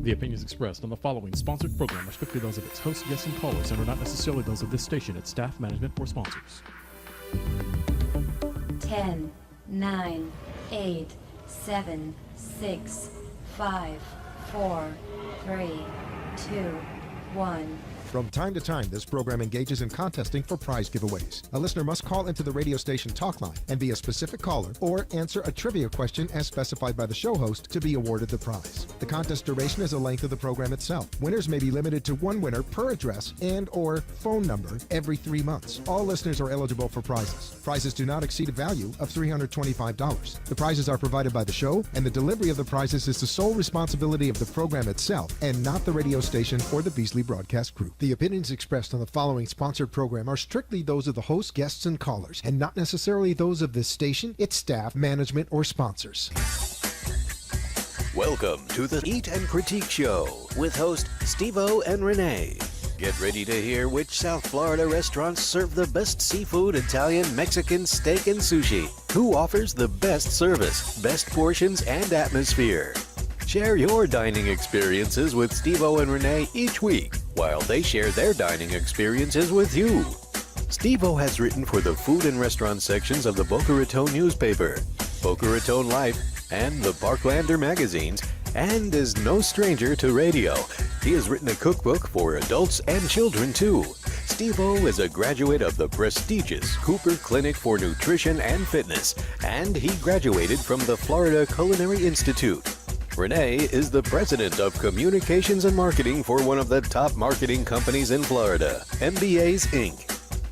The opinions expressed on the following sponsored program are strictly those of its hosts, guests, and callers and are not necessarily those of this station, its staff, management, or sponsors. 10, 9, 8, 7, 6, 5, 4, 3, 2, 1. From time to time, this program engages in contesting for prize giveaways. A listener must call into the radio station talk line and be a specific caller or answer a trivia question as specified by the show host to be awarded the prize. The contest duration is the length of the program itself. Winners may be limited to one winner per address and or phone number every 3 months. All listeners are eligible for prizes. Prizes do not exceed a value of $325. The prizes are provided by the show, and the delivery of the prizes is the sole responsibility of the program itself and not the radio station or the Beasley Broadcast Group. The opinions expressed on the following sponsored program are strictly those of the hosts, guests, and callers, and not necessarily those of this station, its staff, management, or sponsors. Welcome to the Eat and Critique Show with host Steve-O and Renee. Get ready to hear which South Florida restaurants serve the best seafood, Italian, Mexican, steak, and sushi. Who offers the best service, best portions, and atmosphere. Share your dining experiences with Steve-O and Renee each week, while they share their dining experiences with you. Steve-O has written for the food and restaurant sections of the Boca Raton newspaper, Boca Raton Life, and the Parklander magazines, and is no stranger to radio. He has written a cookbook for adults and children, too. Steve-O is a graduate of the prestigious Cooper Clinic for Nutrition and Fitness, and he graduated from the Florida Culinary Institute. Renee is the president of communications and marketing for one of the top marketing companies in Florida, MBA's Inc.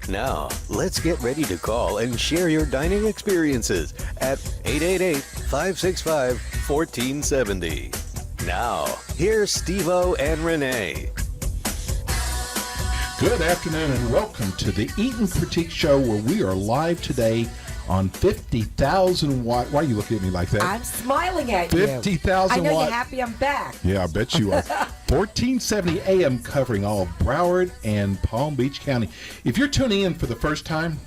Now, let's get ready to call and share your dining experiences at 888-565-1470. Now, here's Steve-O and Renee. Good afternoon and welcome to the Eat and Critique Show, where we are live today on 50,000 watt. Why are you looking at me like that? I'm smiling at you. 50,000 I know watt. you're happy I'm back. Yeah, I bet you are. 1470 AM covering all of Broward and Palm Beach County. If you're tuning in for the first time,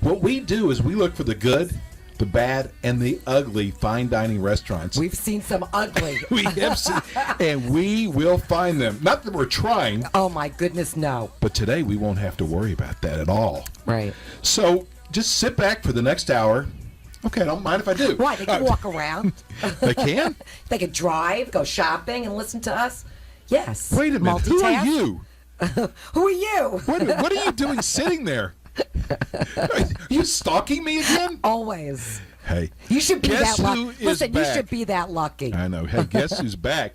what we do is we look for the good, the bad, and the ugly fine dining restaurants. We've seen some ugly. We have seen, and we will find them. Not that we're trying. Oh my goodness, no. But today we won't have to worry about that at all. Right. So just sit back for the next hour. Okay, I don't mind if I do. Why? They can walk around. They can? They can drive, go shopping, and listen to us. Yes. Wait a minute. Who are you? Who are you? What are you doing sitting there? Are you stalking me again? Always. Hey. You should be guess that lucky. who is Listen, back? you should be that lucky. I know. Hey, guess who's back?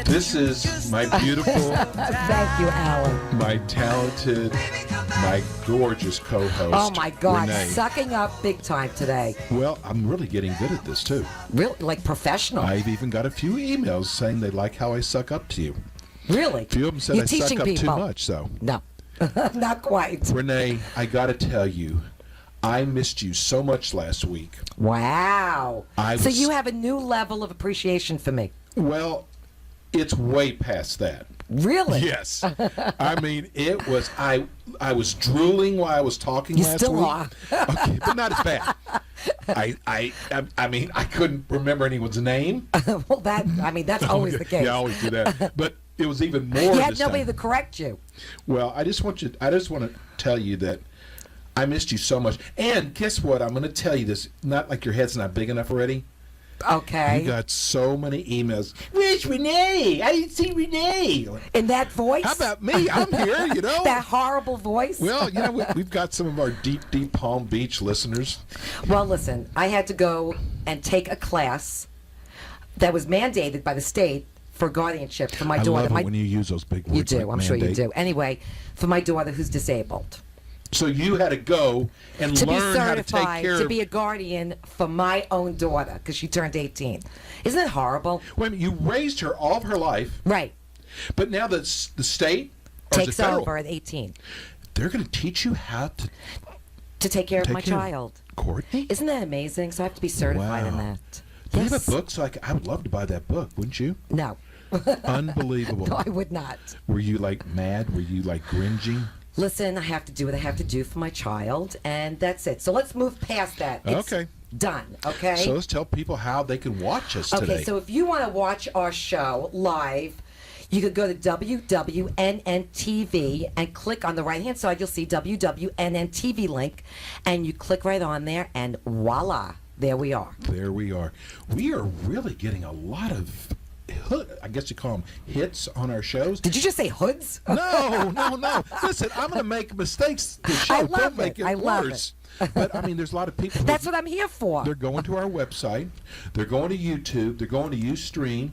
This is my beautiful, Thank you, Alan. my talented, my gorgeous co-host. Oh my God, Renee. sucking up big time today. Well, I'm really getting good at this too. Really, like professional. I've even got a few emails saying they like how I suck up to you. Really? A few of them said You're I suck teaching up too people. much, so. No, not quite. Renee, I got to tell you, I missed you so much last week. Wow. So was- you have a new level of appreciation for me. Well, it's way past that. Really? Yes. I mean, it was, I was drooling while I was talking You last still week. are. Okay, but not as bad. I mean, I couldn't remember anyone's name. Well, that's always the case. Yeah, I always do that. But it was even more You had this nobody time. to correct you. Well, I just want to tell you that I missed you so much. And guess what? I'm going to tell you this. Not like your head's not big enough already. Okay. You got so many emails. Where's Renee? I didn't see Renee. In that voice? How about me? I'm here, you know. That horrible voice? Well, you know, we've got some of our deep Palm Beach listeners. Well, listen, I had to go and take a class that was mandated by the state for guardianship for my daughter. I love it when you use those big words. You do, like I'm sure you mandate. do. Anyway, for my daughter who's disabled. So you had to go and To be learn how to take certified, care to of. be a guardian for my own daughter because she turned 18. Isn't that horrible? Wait a minute, you raised her all of her life, Right. but now the state or is it Takes federal? over at 18 They're going to teach you how to to take care of take my care of child. Courtney. Isn't that amazing? So I have to be certified in Wow. that. Do you have a book? So I would love to buy that book, wouldn't you? No. Unbelievable. No, I would not. Were you like mad? Were you like gringing? Listen, I have to do what I have to do for my child, and that's it. So let's move past that. Okay. Done. Okay. So let's tell people how they can watch us today. Okay, so if you want to watch our show live, you could go to WWNN TV and click on the right-hand side. You'll see WWNN TV link, and you click right on there, and voila, there we are. There we are. We are really getting a lot of, I guess you call them hits on our shows. Did you just say hoods? No. Listen, I'm going to make mistakes this show. I love Don't make it. it I love worse. But, I mean, there's a lot of people. who- That's what I'm here for. They're going to our website. They're going to YouTube. They're going to Ustream.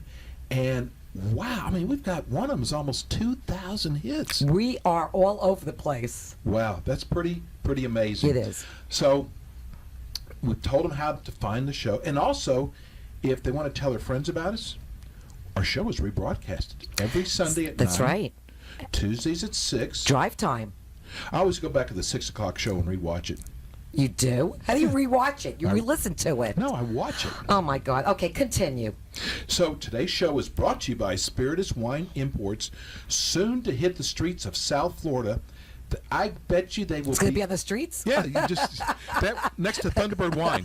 And, wow, I mean, we've got one of them is almost 2,000 hits. We are all over the place. Wow, that's pretty amazing. It is. So we told them how to find the show. And also, if they want to tell their friends about us, our show is rebroadcasted every Sunday at 9. That's right. Tuesdays at 6. Drive time. I always go back to the 6 o'clock show and rewatch it. You do? How do you rewatch it? You re-listen to it. No, I watch it. Oh, my God. Okay, continue. So today's show is brought to you by Spiritus Wine Imports, soon to hit the streets of South Florida. I bet you they will It's going to be on the streets? Yeah, you just that next to Thunderbird Wine.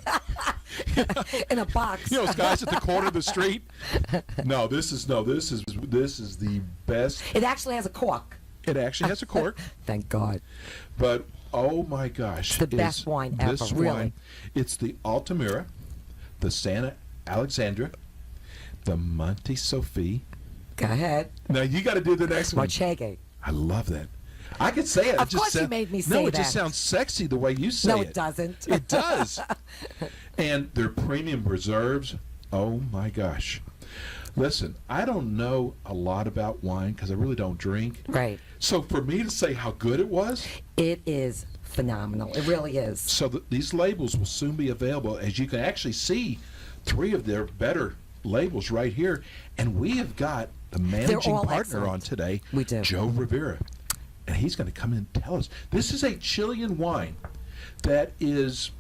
In a box. You know those guys at the corner of the street? No, this is the best. It actually has a cork. It actually has a cork, Thank God. but oh my gosh, It's the best is wine ever, this really. wine. It's the Altamira, the Santa Alexandra, the Monte Sophie. Go ahead. Now you got to do the next one. Marcheghe. I love that. I could say it. Of It just course you sound- made me No, say it just that. sounds sexy the way you say it. No, it doesn't. It does. And their premium reserves. Oh my gosh. Listen, I don't know a lot about wine because I really don't drink. Right. So for me to say how good it was, It is phenomenal. It really is. so these labels will soon be available. As you can actually see, 3 of their better labels right here. And we have got the managing all partner excellent. on today, We do. Joe Rivera. And he's going to come in and tell us. This is a Chilean wine that is,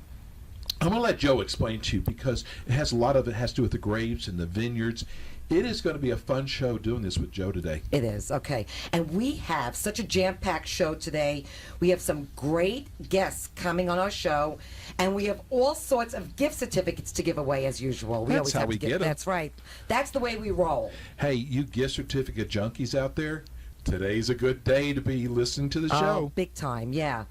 I'm going to let Joe explain to you because it has a lot of it has to do with the grapes and the vineyards. It is going to be a fun show doing this with Joe today. It is. Okay. And we have such a jam-packed show today. We have some great guests coming on our show. And we have all sorts of gift certificates to give away as usual. That's always how have we to give. get 'em. That's right. That's the way we roll. Hey, you gift certificate junkies out there, today's a good day to be listening to the Oh, show. big time, yeah.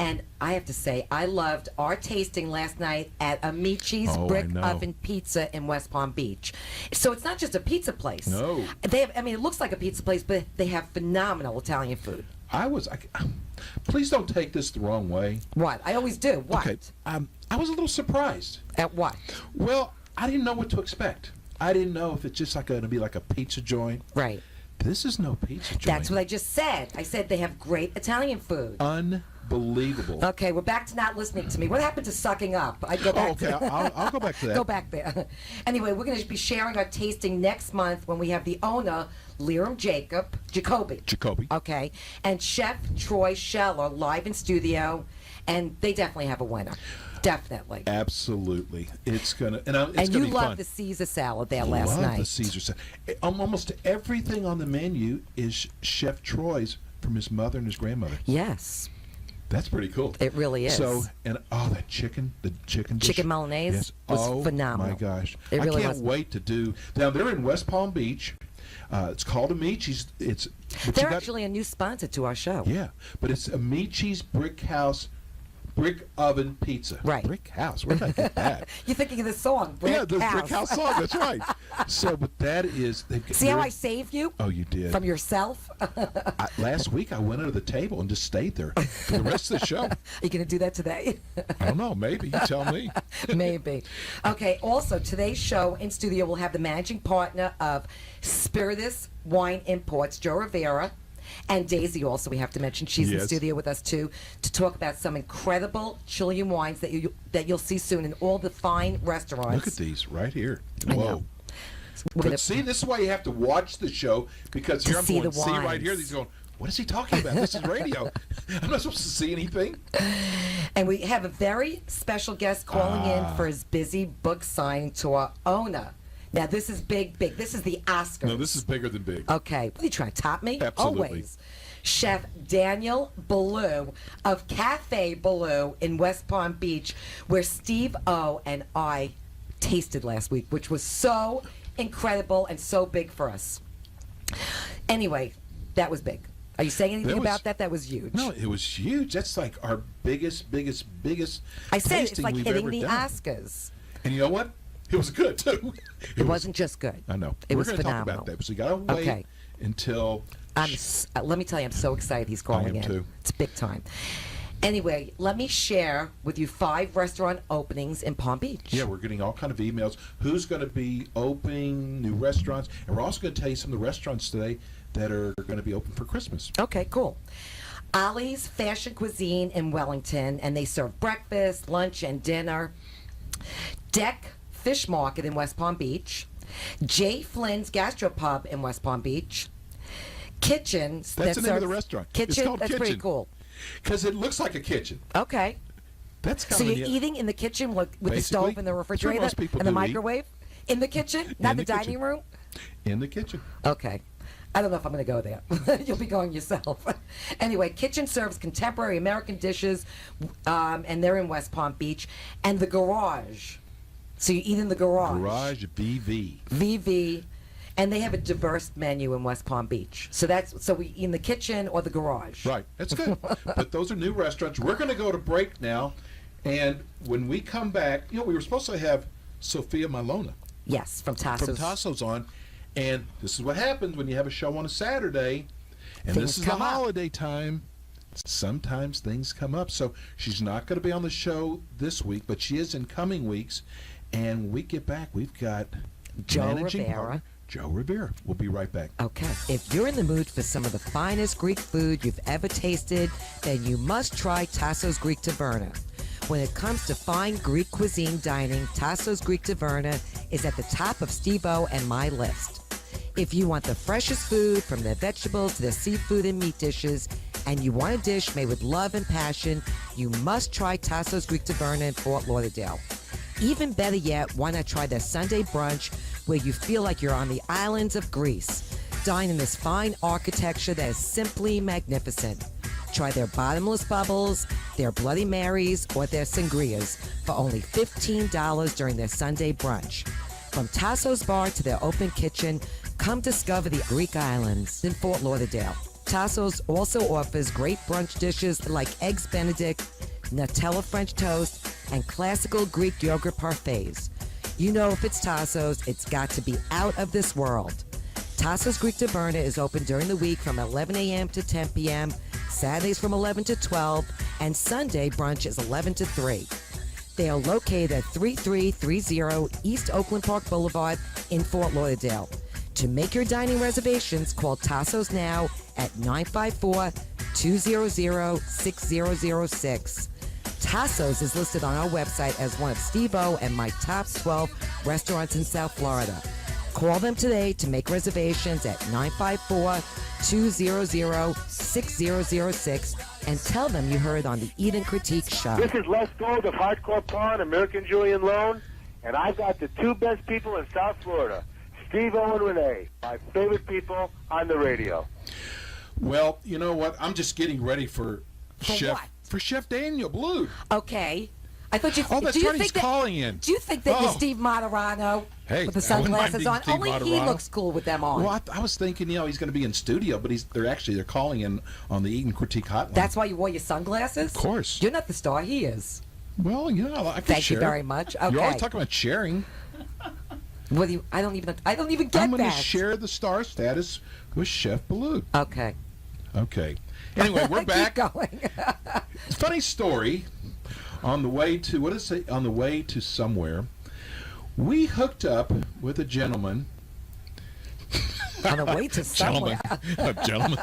And I have to say, I loved our tasting last night at Amici's Oh, I Brick know. Oven Pizza in West Palm Beach. So it's not just a pizza place. No. They have, I mean, it looks like a pizza place, but they have phenomenal Italian food. Please don't take this the wrong way. What? I always do. What? Okay, I was a little surprised. At what? Well, I didn't know what to expect. I didn't know if it's just like going to be like a pizza joint. Right. This is no pizza joint. That's what I just said. I said they have great Italian food. Unbelievable. Okay, we're back to not listening to me. What happened to sucking up? I go back Oh, okay, to I'll go back to that. Go back there. Anyway, we're going to be sharing our tasting next month when we have the owner, Liram Jacoby. Okay, and Chef Troy Scheller live in studio, and they definitely have a winner. Definitely. Absolutely, it's gonna it's And gonna you be loved fun. the Caesar salad there last Love night. the Caesar salad. Almost everything on the menu is Chef Troy's from his mother and his grandmother. Yes. That's pretty cool. It really is. So, and the chicken dish. Chicken Milanese yes. was phenomenal. My gosh. It really I can't was. wait to do. Now, they're in West Palm Beach. It's called Amici's. But you They're got- actually a new sponsor to our show. Yeah, but it's Amici's Brick Oven Pizza. Right. Brick House. Where did I get that? You're thinking of the song, Brick Yeah, the House. Brick House song. That's right. So, but that is. See how I saved you? Oh, you did. From yourself? Last week I went under the table and just stayed there for the rest of the show. Are you going to do that today? I don't know. Maybe you tell me. Maybe. Okay, also, today's show in studio will have the managing partner of Spiritus Wine Imports, Joe Rivera, and Daisy also, we have to mention. She's in Yes. studio with us, too, to talk about some incredible Chilean wines that you'll see soon in all the fine restaurants. Look at these right here. I Whoa. know. We're But gonna- see, this is why you have to watch the show because here To I'm see going, the see right here. wines. He's going, what is he talking about? This is radio. I'm not supposed to see anything. And we have a very special guest calling in for his busy book signing to our owner, Now this is big, big. This is the Oscars. No, this is bigger than big. Okay. What are you trying to top me? Absolutely. Always. Chef Daniel Ballou of Cafe Ballou in West Palm Beach, where Steve O and I tasted last week, which was so incredible and so big for us. Anyway, that was big. Are you saying anything about that? That was huge. No, it was huge. That's like our biggest I said it's tasting like we've hitting ever the done. Oscars. And you know what? It was good too. It wasn't just good. I know. It We're was going to talk phenomenal. about that. So you got to wait Okay. until. Let me tell you, I'm so excited he's calling am in. too. It's big time. Anyway, let me share with you 5 restaurant openings in Palm Beach. Yeah, we're getting all kind of emails. Who's going to be opening new restaurants? And we're also going to tell you some of the restaurants today that are going to be open for Christmas. Okay, cool. Ollie's Fashion Cuisine in Wellington, and they serve breakfast, lunch, and dinner. Deck Fish Market in West Palm Beach. J. Flynn's Gastropub in West Palm Beach. Kitchen. That's the name of the restaurant. It's Kitchen. called That's pretty Kitchen. cool. Because it looks like a kitchen. Okay. That's So coming you're in. eating in the kitchen with the Basically. stove and the That's where refrigerator most people and the do eat. microwave? In the kitchen? Not the the kitchen. dining room? In the kitchen. Okay. I don't know if I'm going to go there. You'll be going yourself. Anyway, Kitchen serves contemporary American dishes, and they're in West Palm Beach. And the Garage. So you eat in the Garage. Garage VV. VV. And they have a diverse menu in West Palm Beach. So we eat in the kitchen or the Garage. Right. That's good. But those are new restaurants. We're going to go to break now. And when we come back, we were supposed to have Sophia Malona Yes, from Tasso's. from Tasso's on. And this is what happens when you have a show on a Saturday. And Things this is the come up. holiday time. Sometimes things come up. So she's not going to be on the show this week, but she is in coming weeks. And when we get back, we've got Joe managing Rivera. partner, Joe Rivera. We'll be right back. Okay. If you're in the mood for some of the finest Greek food you've ever tasted, then you must try Tasso's Greek Taverna. When it comes to fine Greek cuisine dining, Tasso's Greek Taverna is at the top of Steve-O and my list. If you want the freshest food, from their vegetables to their seafood and meat dishes, and you want a dish made with love and passion, you must try Tasso's Greek Taverna in Fort Lauderdale. Even better yet, why not try their Sunday brunch, where you feel like you're on the islands of Greece? Dine in this fine architecture that is simply magnificent. Try their bottomless bubbles, their Bloody Marys, or their sangrias for only $15 during their Sunday brunch. From Tasso's Bar to their open kitchen, come discover the Greek islands in Fort Lauderdale. Tasso's also offers great brunch dishes like Eggs Benedict, Nutella French toast, and classical Greek yogurt parfaits. You know if it's Tasso's, it's got to be out of this world. Tasso's Greek Taverna is open during the week from 11 a.m. to 10 p.m., Saturdays from 11 to 12, and Sunday brunch is 11 to 3. They are located at 3330 East Oakland Park Boulevard in Fort Lauderdale. To make your dining reservations, call Tasso's now at 954-200-6006. Tasso's is listed on our website as one of Steve-O and my top 12 restaurants in South Florida. Call them today to make reservations at 954-200-6006 and tell them you heard on the Eat and Critique Show. This is Les Gold of Hardcore Pawn, American Julian Loan, and I've got the 2 best people in South Florida, Steve-O and Renee, my favorite people on the radio. Well, you know what? I'm just getting ready for Chef what? for Chef Daniel Blue. Okay. I thought you. Oh, that's do you right. He's think that, calling in. Do you think that you're Oh. Steve Moderano Hey, with the I wouldn't mind sunglasses being on? Steve Only he Moderano. looks cool with them on. Well, I was thinking, he's going to be in studio, but they're calling in on the Eat and Critique hotline. That's why you wore your sunglasses? Of course. You're not the star. He is. Well, I can Thank share. you very much. Okay. You're always talking about sharing. What do you? I don't even get I'm going to that. share the star status with Chef Blue. Okay. Okay. Anyway, we're back. Keep going. Funny story. On the way to on the way to somewhere, we hooked up with a gentleman. On the way to somewhere. A gentleman.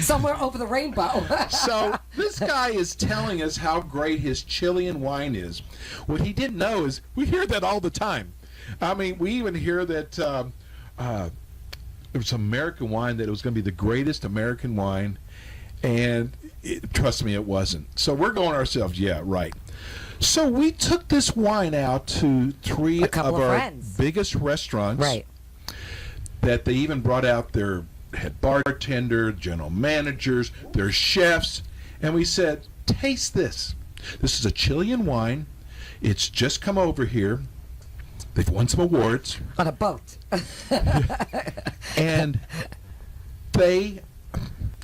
Somewhere over the rainbow. So this guy is telling us how great his Chilean wine is. What he didn't know is we hear that all the time. I mean, we even hear that there was some American wine that it was going to be the greatest American wine. And trust me, it wasn't. So we're going ourselves, yeah, right. So we took this wine out to three A of couple of our friends. biggest restaurants. Right. That they even brought out their head bartender, general managers, their chefs, and we said, taste this. This is a Chilean wine. It's just come over here. They've won some awards. On a boat. And they, I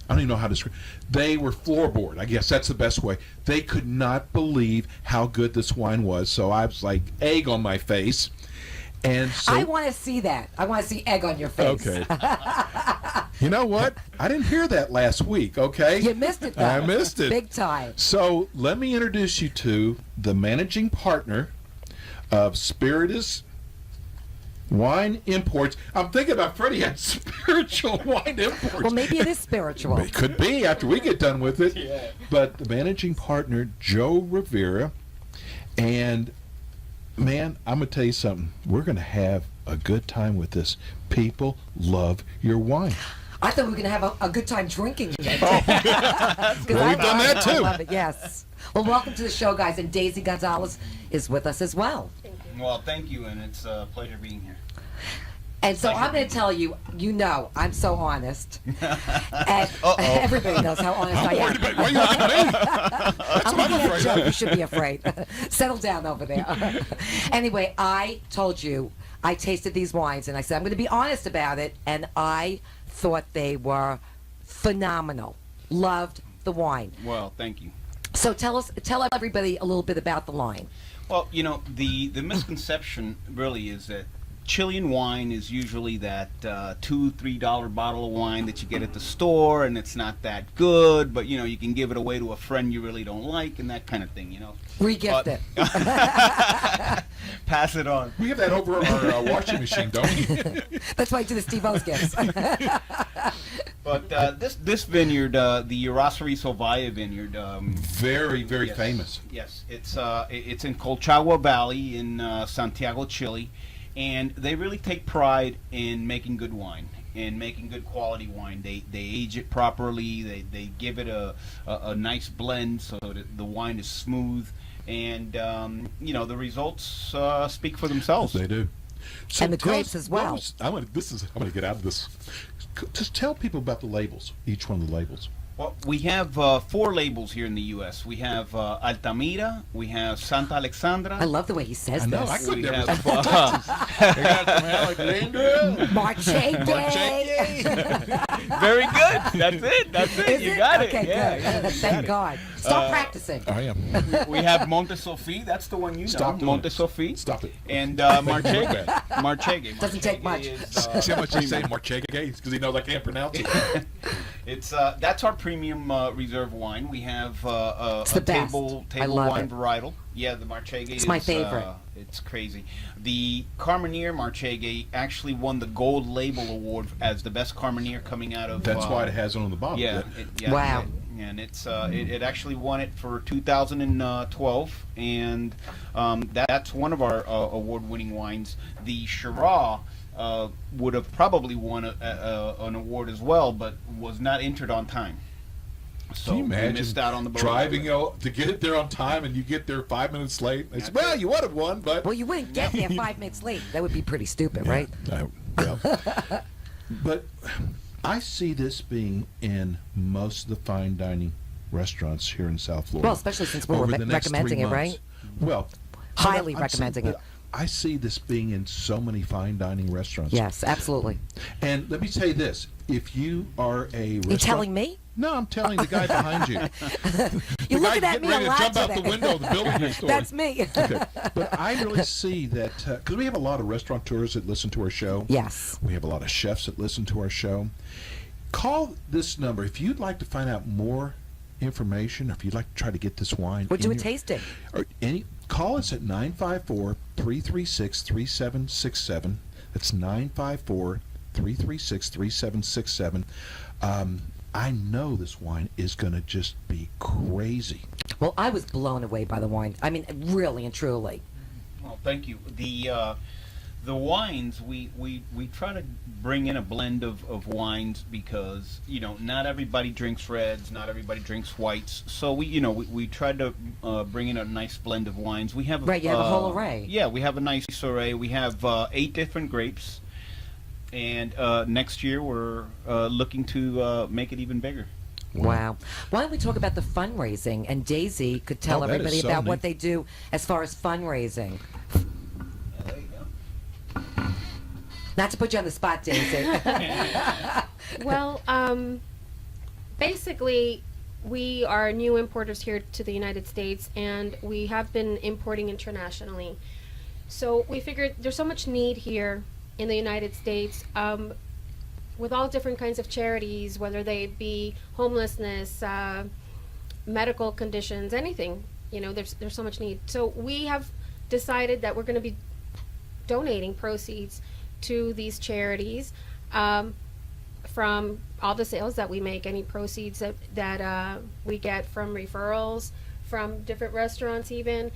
don't even know how to describe, they were floorboard. I guess that's the best way. They could not believe how good this wine was. So I was like, egg on my face. And so, I want to see that. I want to see egg on your face. okay. You know what? I didn't hear that last week, okay? You missed it, though. I missed it. Big time. So let me introduce you to the managing partner of Spiritus Wine Imports. I'm thinking about Freddie had Spiritual Wine Imports. Well, maybe it is spiritual. It could be after we get done with it. Yeah. But the managing partner, Joe Rivera, and man, I'm going to tell you something. We're going to have a good time with this. People love your wine. I thought we were going to have a good time drinking it. Well, we've done that, too. I love it, yes. Well, welcome to the show, guys. And Daisy Gonzalez is with us as well. Well, thank you, and it's a pleasure being here. And so I'm going to tell you, I'm so honest. And everybody knows how honest I am. Why are you looking at me? That's I'm what I'm looking at afraid Joe. of. You should be afraid. Settle down over there. Anyway, I told you I tasted these wines, and I said I'm going to be honest about it, and I thought they were phenomenal. Loved the wine. Well, thank you. So tell everybody a little bit about the line. Well, you know, the misconception really is that Chilean wine is usually that $2-3 bottle of wine that you get at the store, and it's not that good, but, you know, you can give it away to a friend you really don't like, and that kind of thing, you know. Regift But- it. Pass it on. We have that over our washing machine, don't we? That's why I do the Steve O's gifts. But this vineyard, the Urasari Sovaya vineyard, Very, very yes, famous. Yes, it's in Colchagua Valley in Santiago, Chile, and they really take pride in making good wine and making good quality wine. They age it properly. They give it a nice blend so that the wine is smooth, and you know, the results speak for themselves. They do. So And the tell grapes us, as well. I'm going to get out of this. Just tell people about the labels, each one of the labels. Well, we have 4 labels here in the U.S. We have Altamira, we have Santa Alexandra. I love the way he says I know, this. I could we never. have Marchese. very good. That's it. Is You it? got it. Okay, Yeah, good. Thank God. Stop practicing. I am. We have Monte Sophie. That's the one you Stop know. doing Monte it. Sophie. Stop it. And Make me look Marchege. bad. Marchege. Doesn't take Marchege much. is, See how much he's saying Marchega because he knows I can't pronounce it. It's that's our premium reserve wine. We have It's a the best. table I love wine it. varietal. Yeah, the Marchege is my favorite. It's crazy. The Carmenere Marchege actually won the Gold Label Award as the best Carmenere coming out of. That's why it has it on the bottle. Yeah. Yeah. Wow. And it's it actually won it for 2012, and that's one of our award-winning wines. The Shiraz would have probably won an award as well, but was not entered on time. So Can you we imagine missed out on the boat. driving to get it there on time and you get there 5 minutes late? It's, That's well, it. you would have won, but Well, you wouldn't get there 5 minutes late. That would be pretty stupid, right? Well, but I see this being in most of the fine dining restaurants here in South Florida. Well, especially since we're over the next recommending 3 it, right? months. Well, Highly I'm recommending saying, it. I see this being in so many fine dining restaurants. Yes, absolutely. And let me tell you this: if you are a restaurant, You telling me? No, I'm telling the guy behind you. You're The guy looking at me getting ready a lot to jump out today. the window of the building next door. That's me. Okay. But I really see that because we have a lot of restaurateurs that listen to our show. Yes. We have a lot of chefs that listen to our show. Call this number if you'd like to find out more information, or if you'd like to try to get this wine. We'll do in a tasting. Or call us at 954-336-3767. That's 954-336-3767. I know this wine is going to just be crazy. Well, I was blown away by the wine. I mean, really and truly. Well, thank you. The wines, we try to bring in a blend of wines because, not everybody drinks reds, not everybody drinks whites. So we try to bring in a nice blend of wines. We have Right, you have a whole array. Yeah, we have a nice array. We have 8 different grapes, and next year we're looking to make it even bigger. Wow. Why don't we talk about the fundraising? And Daisy could tell Oh, that is everybody so about neat. what they do as far as fundraising. There you go. Not to put you on the spot, Daisy. Well, basically, we are new importers here to the United States, and we have been importing internationally. So we figured there's so much need here in the United States with all different kinds of charities, whether they be homelessness, medical conditions, anything. There's so much need. So we have decided that we're going to be donating proceeds to these charities from all the sales that we make, any proceeds that we get from referrals from different restaurants even,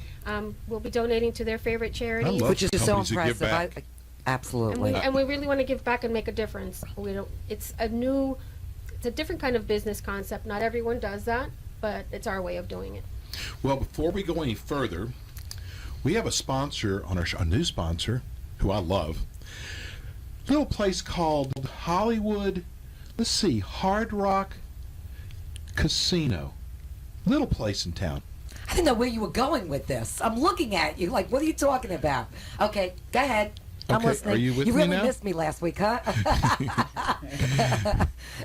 we'll be donating to their favorite charities. love Which is so companies that give impressive. back. Absolutely. And we really want to give back and make a difference. It's a different kind of business concept. Not everyone does that, but it's our way of doing it. Well, before we go any further, we have a sponsor on a new sponsor who I love. Little place called Hollywood, Hard Rock Casino. Little place in town. I didn't know where you were going with this. I'm looking at you like, what are you talking about? Okay, go ahead. I'm Okay, listening. are you with you me really now? missed me last week, huh?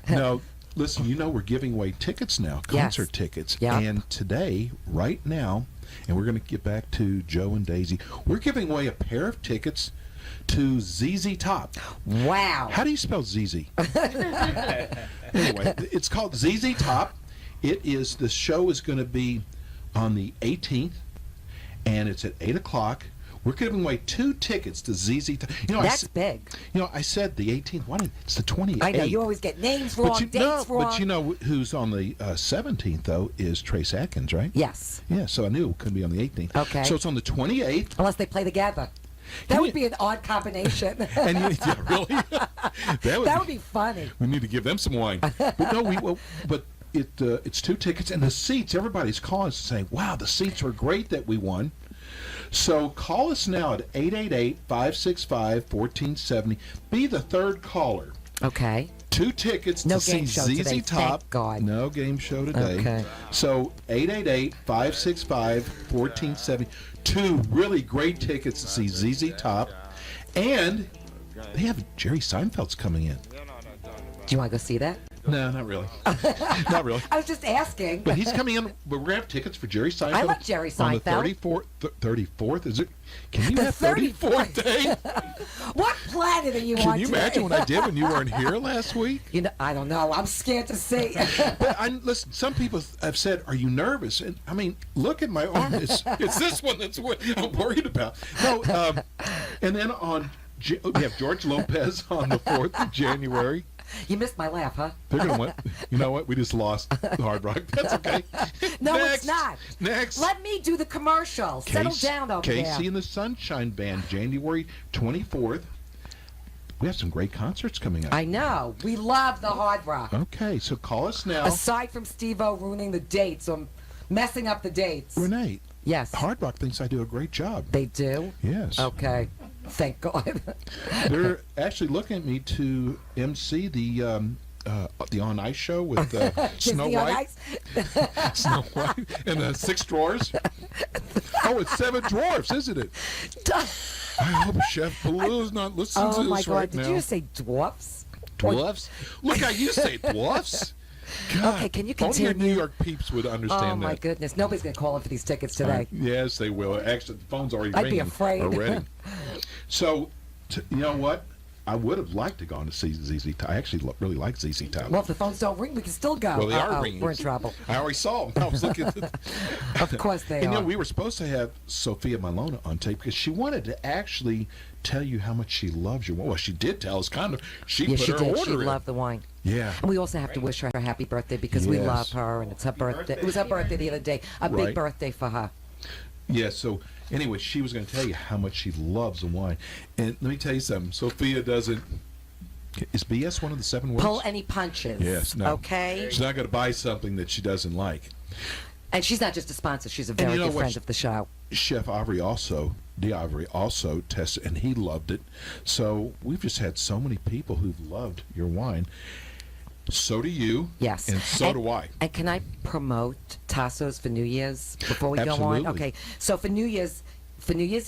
No, listen, we're giving away tickets now, concert tickets. Yeah. And today, right now, and we're going to get back to Joe and Daisy, we're giving away a pair of tickets to ZZ Top. Wow. How do you spell ZZ? Anyway, it's called ZZ Top. The show is going to be on the 18th, and it's at 8 o'clock. We're giving away 2 tickets to ZZ Top. That's big. I said the 18th. Why didn't it's the 28th? I know, you always get names wrong, dates wrong. But you know who's on the 17th, though, is Trace Atkins, right? Yes. Yeah, so I knew it couldn't be on the 18th. Okay. So it's on the 28th. Unless they play together. That would be an odd combination. And yeah, really? That would be funny. We need to give them some wine. But no, it's 2 tickets, and the seats, everybody's calling us saying, wow, the seats were great that we won. So call us now at 888-565-1470. Be the third caller. Okay. 2 tickets No to see game show ZZ today, Top. thank God. No game show today. Okay. So 888-565-1470. 2 really great tickets to see ZZ Top. And they have Jerry Seinfeld's coming in. Do you want to go see that? No, not really. Not really. I was just asking. But he's coming in. But we're going to have tickets for Jerry Seinfeld. I love Jerry On the Seinfeld. 34th, is it? Can you The have 34th day? What planet are you on Can you today? imagine what I did when you weren't here last week? I don't know. I'm scared to see. But listen, some people have said, "Are you nervous?" And I mean, look at my arm. It's this one that's what I'm worried about. No, and then we have George Lopez on the 4th of January. You missed my laugh, huh? They're gonna win. You know what? We just lost Hard Rock. That's okay. No, Next. it's not. Next. Let me do the commercial. Settle down over there. Casey and the Sunshine Band, January 24th. We have some great concerts coming up. I know. We love the Hard Rock. Okay, so call us now. Aside from Steve-O ruining the dates or messing up the dates. Renee. Yes. Hard Rock thinks I do a great job. They do? Yes. Okay. Thank God. They're actually looking at me to MC the On Ice show with Snow Disney on White. Ice? Snow White and the 6 dwarfs. Oh, it's 7 dwarfs, isn't it? I hope Chef Baloo's not listening Oh to my this God. right Did now. you say dwarfs? Dwarfs? Look how you say dwarfs. God, Okay, can you only your continue? New York peeps would understand Oh my that. goodness. Nobody's going to call in for these tickets today. Yes, they will. Actually, the phone's already I'd be ringing afraid. already. So, you know what? I would have liked to go on to see ZZ Top. I actually really like ZZ Top. Well, if the phones don't ring, we can still go. Well, they are Uh-oh, ringing. We're in trouble. I already saw them. I was looking at Of course they And are. we were supposed to have Sophia Malona on tape because she wanted to actually tell you how much she loves you. Well, she did tell us kind of. She Yes, put she her did. order She in. loved the wine. Yeah. And we also have to wish her a happy birthday because we Yes. love her and it's her birthday. It was her birthday the other day. A big Right. birthday for her. Yeah, so Anyway, she was going to tell you how much she loves the wine. And let me tell you something. Sophia doesn't. Is BS one of the 7 words? Pull any punches. Yes. No. Okay. She's not going to buy something that she doesn't like. And she's not just a sponsor; she's a very good friend of the show. Chef Avery also tested, and he loved it. So we've just had so many people who've loved your wine. So do you. Yes. And so do I. And can I promote Tasso's for New Year's before we go Absolutely. on? Okay. So for New Year's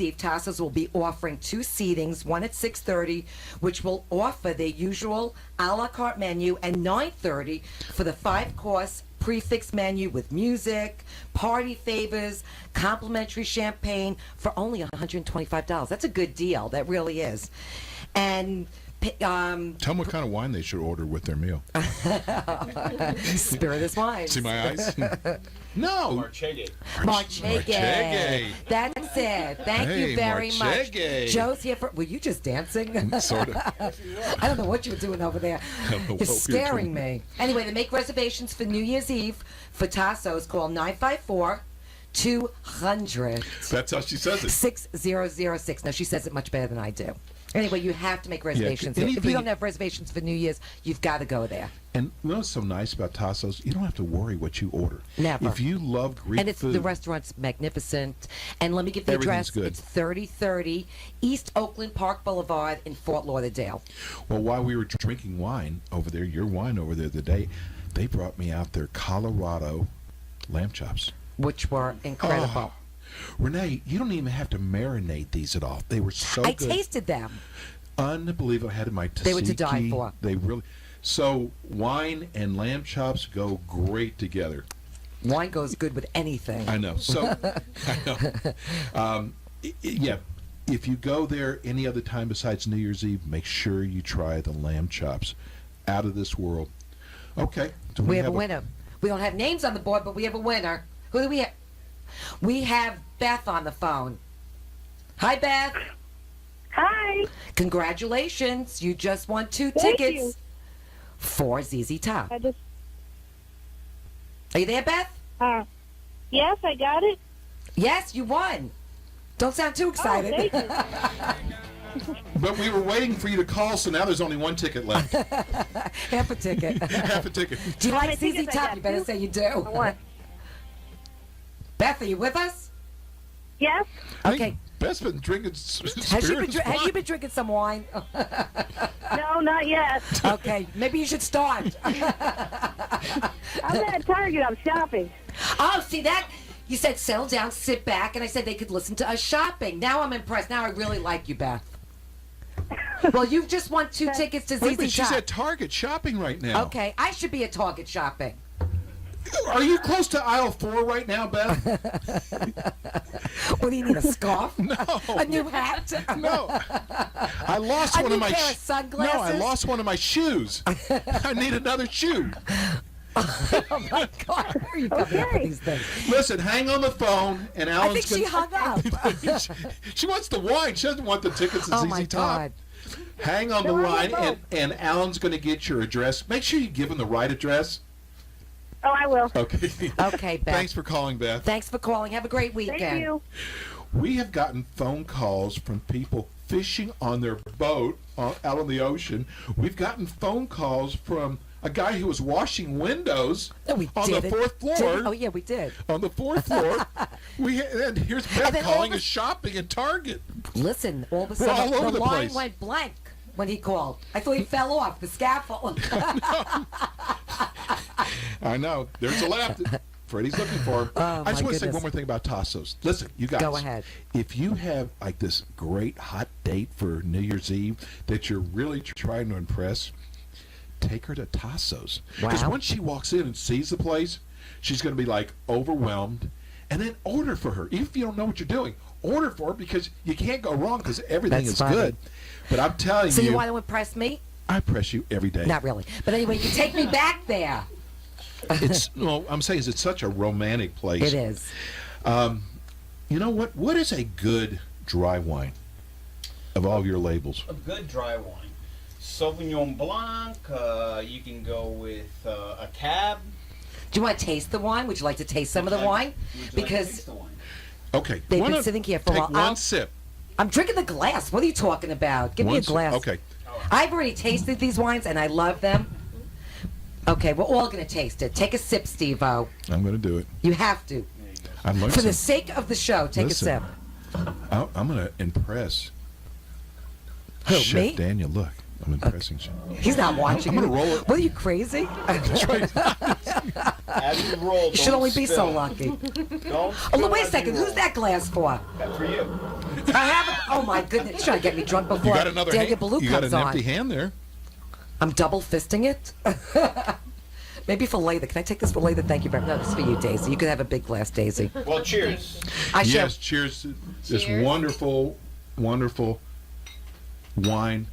Eve, Tasso's will be offering 2 seatings, one at 6:30, which will offer their usual a la carte menu, and 9:30 for the 5-course prefix menu with music, party favors, complimentary champagne for only $125. That's a good deal. That really is. And tell them what kind of wine they should order with their meal. Spiritus wine. See my eyes? No. Marcheghe. Marcheghe. That's it. Thank Hey, you very Marcheghe. much. Joe's here for. Were you just dancing? Sort of. I don't know what you were doing over there. I don't know You're what we were scaring doing. me. Anyway, to make reservations for New Year's Eve for Tasso's, call 954-200. That's how she says it. 6006. Now, she says it much better than I do. Anyway, you have to make reservations. If anything- you don't have reservations for New Year's, you've got to go there. And you know what's so nice about Tasso's? You don't have to worry what you order. Never. If you love Greek And it's food, the restaurant's magnificent. And let me give the Everything's address. good. It's 3030 East Oakland Park Boulevard in Fort Lauderdale. well, while we were drinking wine over there, your wine over there today, they brought me out their Colorado lamb chops. Which were incredible. Renee, you don't even have to marinate these at all. They were so I good. tasted them. Unbelievable. I had my tzatziki. They were to die for. They really. So wine and lamb chops go great together. Wine goes good with anything. I know. So I know. Yeah. If you go there any other time besides New Year's Eve, make sure you try the lamb chops. Out of this world. Okay. So We have a winner. We don't have names on the board, but we have a winner. Who do we have? We have Beth on the phone. Hi, Beth. Hi. Congratulations. You just won 2 Thank tickets you. for ZZ Top. I just, Are you there, Beth? yes, I got it. Yes, you won. Don't sound too excited. Oh, thank you. But we were waiting for you to call, so now there's only 1 ticket left. Half a ticket. Half a ticket. Do you How like many ZZ tickets I Top? got? You better 2? say you do. Or what? Beth, are you with us? Yes. Okay. Beth's been drinking Has you been drinking some wine? No, not yet. Okay, maybe you should start. I'm at Target. I'm shopping. Oh, see that? You said settle down, sit back, and I said they could listen to us shopping. Now I'm impressed. Now I really like you, Beth. Well, you've just won 2 tickets to Wait a minute, ZZ she's Top. at Target shopping right now. Okay, I should be at Target shopping. Are you close to aisle 4 right now, Beth? What do you need, a scarf? No. A new hat? No. I lost A one of new my pair of sunglasses? No, I lost one of my shoes. I need another shoe. Oh my God, where are you coming up with these things? Listen, hang on the phone, and I Alan's think she hung up. she wants the wine. She doesn't want the tickets to Oh ZZ my Top. God. Hang on the No, I line, won't. and Alan's going to get your address. Make sure you give him the right address. Oh, I will. Okay. Okay, Beth. Thanks for calling, Beth. Thanks for calling. Have a great weekend. Thank you. We have gotten phone calls from people fishing on their boat out on the ocean. We've gotten phone calls from a guy who was washing windows No, we on the didn't. 4th floor. Oh, yeah, we did. On the 4th floor. And here's Beth then all calling of a- us shopping at Target. Listen, all of a We're all sudden over the the line place. went blank when he called. I thought he fell off the scaffold. I know. There's a laugh that Freddie's looking for. I just my want to say goodness. one more thing about Tassos. Listen, you guys. Go ahead. If you have like this great hot date for New Year's Eve that you're really trying to impress, take her to Tassos. Because Wow. once she walks in and sees the place, she's going to be like overwhelmed. And then order for her. Even if you don't know what you're doing, order for her because you can't go wrong because everything That's is funny. good. But I'm telling So you, you want to impress me? I press you every day. Not really. But anyway, you take me back there. It's well, I'm saying is it's such a romantic place. It is. You know what? What is a good dry wine of all your labels? A good dry wine. Sauvignon Blanc. You can go with a Cab. Do you want to taste the wine? Would you like to taste some of the wine? Would you like to Because taste the wine? Okay. They've Why been not sitting here for a take while. one sip. I'm drinking the glass. What are you talking about? Give me One a sip. glass. Okay. I've already tasted these wines, and I love them. Okay, we're all going to taste it. Take a sip, Steve-O. I'm going to do it. You have to. I'd like For the some. sake of the show, take Listen. a sip. I'm going to impress Who, Chef me? Daniel. Look, I'm impressing you. He's not watching. I'm gonna roll it. What are you, crazy? As you roll, You should don't only be so spill. lucky. Don't Oh, spill wait a as second. you Who's roll. that glass for? That's for you. I haven't. Oh my goodness! You're trying to get me drunk You before got another Daniel hand? Baloo You got comes an on. empty hand there. I'm double fisting it. Maybe for later. Can I take this for later? Thank you very much. No, this is for you, Daisy. You can have a big glass, Daisy. Well, cheers. I shall. Yes, cheers to this Cheers. wonderful, wonderful wine.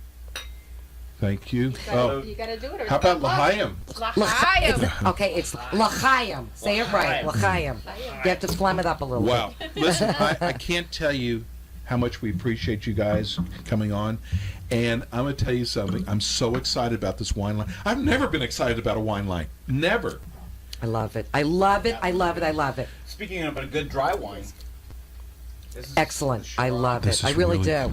Thank you. Oh, You gotta do it. Or how about L'Chaim? L'chaim. Okay, it's L'Chaim. Say it right, L'Chaim. You have to slam it up a little Wow. bit. Listen, I can't tell you how much we appreciate you guys coming on. And I'm going to tell you something. I'm so excited about this wine line. I've never been excited about a wine line. Never. I love it. I love it. I love it. I love it. Speaking of a good dry wine. This is Excellent. I love This it. I is really really do.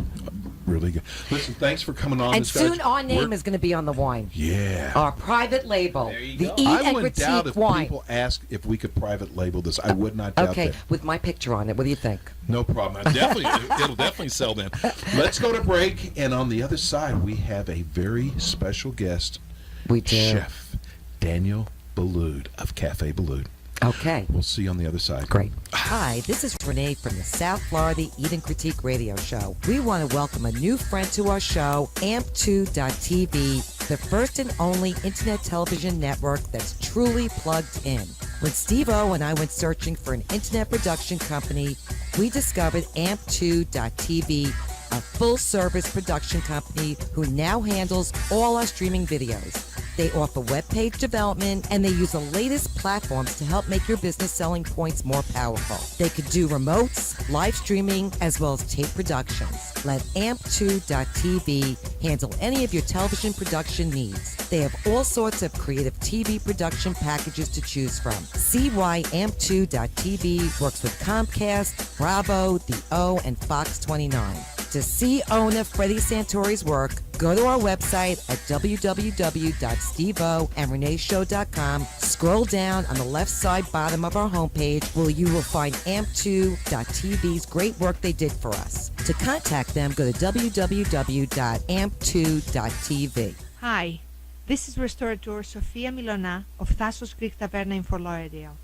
Really good. Listen, thanks for coming on. And this soon guys. our name We're- is going to be on the wine. Yeah. Our private label. There you The go. Eat I and wouldn't doubt Critique if wine. people ask if we could private label this. I would not doubt Okay, that. with my picture on it. What do you think? No problem. It'll definitely sell then. Let's go to break, and on the other side, we have a very special guest, We do. Chef Daniel Balud of Cafe Balud. Okay. We'll see you on the other side. Great. Hi, this is Renee from the South Florida Eat and Critique Radio Show. We want to welcome a new friend to our show, AMP2.TV, the first and only internet television network that's truly plugged in. When Steve-O and I went searching for an internet production company, we discovered AMP2.TV, a full-service production company who now handles all our streaming videos. They offer web page development, and they use the latest platforms to help make your business selling points more powerful. They could do remotes, live streaming, as well as tape productions. Let AMP2.TV handle any of your television production needs. They have all sorts of creative TV production packages to choose from. See why AMP2.TV works with Comcast, Bravo, The O, and Fox 29. To see owner Freddie Santori's work, go to our website at www.steveoandreneeshow.com. Scroll down on the left side bottom of our homepage where you will find AMP2.TV's great work they did for us. To contact them, go to www.amp2.tv. Hi, this is Restaurateur Sofia Milona of Thassos Greek Taverna in Fort Lauderdale.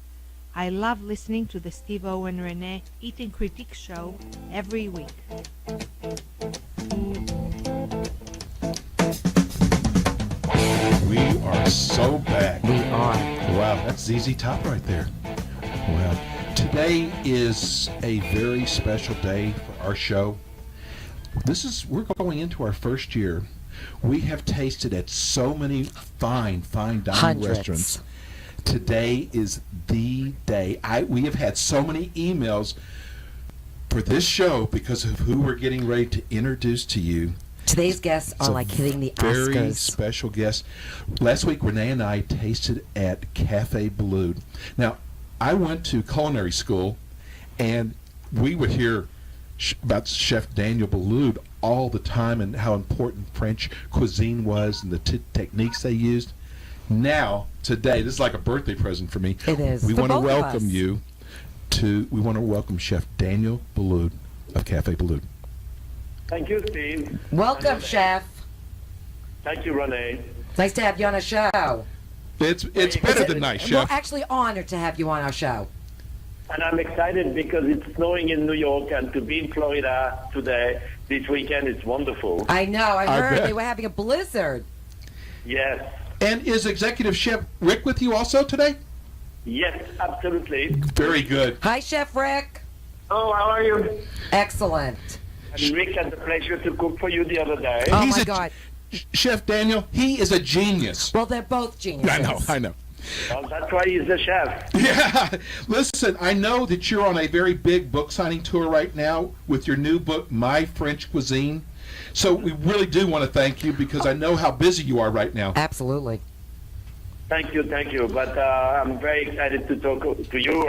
I love listening to the Steve-O and Renee Eat and Critique show every week. We are so back. We are. Wow, that's ZZ Top right there. Wow. Today is a very special day for our show. We're going into our first year. We have tasted at so many fine dining Hundreds. restaurants. Today is the day. We have had so many emails for this show because of who we're getting ready to introduce to you. Today's guests It's are a like hitting the very Oscars. special guest. Last week, Renee and I tasted at Cafe Balud. Now, I went to culinary school, and we would hear about Chef Daniel Balud all the time and how important French cuisine was and the techniques they used. Now, today, this is like a birthday present for me. It is. We For want to both of welcome us. you we want to welcome Chef Daniel Balud of Cafe Balud. Thank you, Steve. Welcome, Chef. Thank you, Renee. Nice to have you on our show. It's better than nice, We're Chef. actually honored to have you on our show. And I'm excited because it's snowing in New York, and to be in Florida today, this weekend, it's wonderful. I know. I I heard bet. they were having a blizzard. Yes. And is Executive Chef Rick with you also today? Yes, absolutely. Very good. Hi, Chef Rick. Oh, how are you? Excellent. And Rick had the pleasure to cook for you the other day. Oh, He's my a- God. Chef Daniel, he is a genius. Well, they're both geniuses. I know. Well, that's why he's the chef. Yeah. Listen, I know that you're on a very big book signing tour right now with your new book, My French Cuisine. So we really do want to thank you because I know how busy you are right now. Absolutely. Thank you. But I'm very excited to talk to you,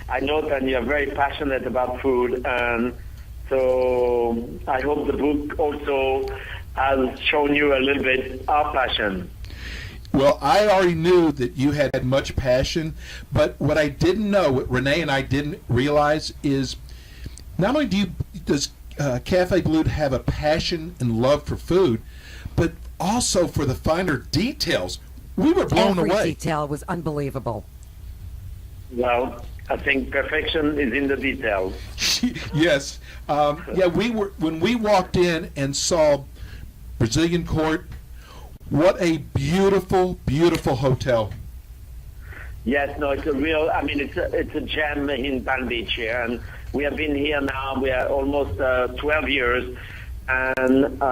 I know that you're very passionate about food, and so I hope the book also has shown you a little bit our passion. Well, I already knew that you had much passion, but what I didn't know, what Renee and I didn't realize, is not only does Cafe Bleu have a passion and love for food, but also for the finer details. We were blown Every away. detail was unbelievable. Well, I think perfection is in the details. Yes. Yeah, when we walked in and saw Brazilian Court, what a beautiful, beautiful hotel. Yes, no, it's a gem in Palm Beach here, and we have been here now. We are almost 12 years, and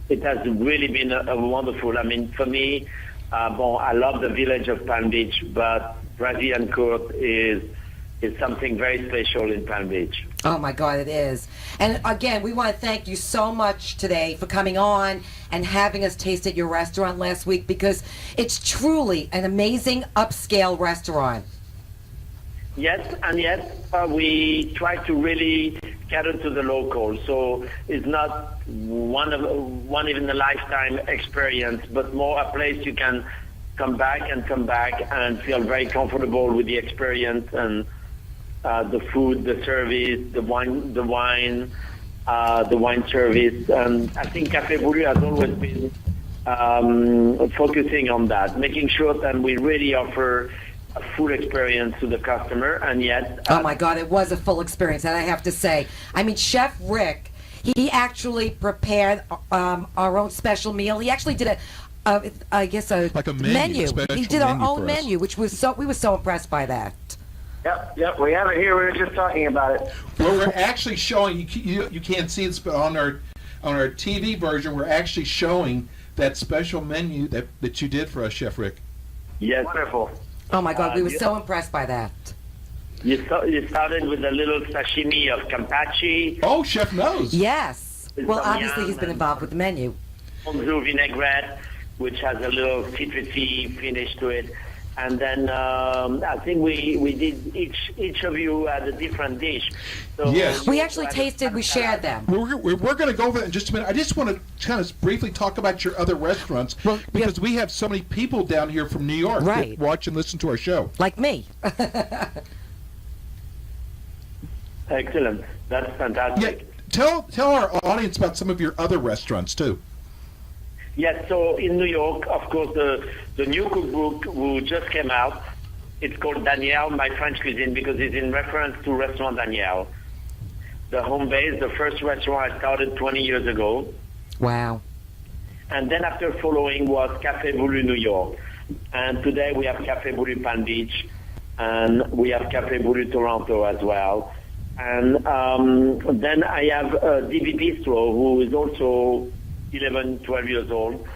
it has really been a wonderful. I mean, for me, I love the village of Palm Beach, but Brazilian Court is something very special in Palm Beach. Oh my God, it is. And again, we want to thank you so much today for coming on and having us taste at your restaurant last week, because it's truly an amazing upscale restaurant. Yes, and yes, we try to really cater to the locals. So it's not one in a lifetime experience, but more a place you can come back and feel very comfortable with the experience and the food, the service, the wine service. And I think Café Bleu has always been focusing on that, making sure that we really offer a full experience to the customer, and yet... oh my God, it was a full experience, that I have to say. I mean, Chef Rick, he actually prepared our own special meal. He actually did like a menu. He did our own menu, which we were so impressed by that. Yep, we have it here. We were just talking about it. Well, we're actually showing, you can't see this, but on our TV version, we're actually showing that special menu that you did for us, Chef Rick. Yes. Wonderful. Oh my God, we were so impressed by that. You started with a little sashimi of Campacci. Oh, Chef knows. Yes. Well, obviously he's been involved with the menu. Ponzu vinaigrette, which has a little citrusy finish to it. And then I think we did each of you had a different dish. So yes. We actually tasted, we shared them. We're going to go over that in just a minute. I just want to kind of briefly talk about your other restaurants, because we have so many people down here from New York that watch and listen to our show. Like me. Excellent. That's fantastic. Yeah. Tell our audience about some of your other restaurants, too. Yes, so in New York, of course, the new cookbook who just came out, it's called Daniel, My French Cuisine, because it's in reference to Restaurant Daniel. The home base, the first restaurant I started 20 years ago. Wow. And then after following was Café Bleu New York. And today we have Café Bleu Palm Beach, and we have Café Bleu Toronto as well. And then I have DB Bistro, who is also 11, 12 years old,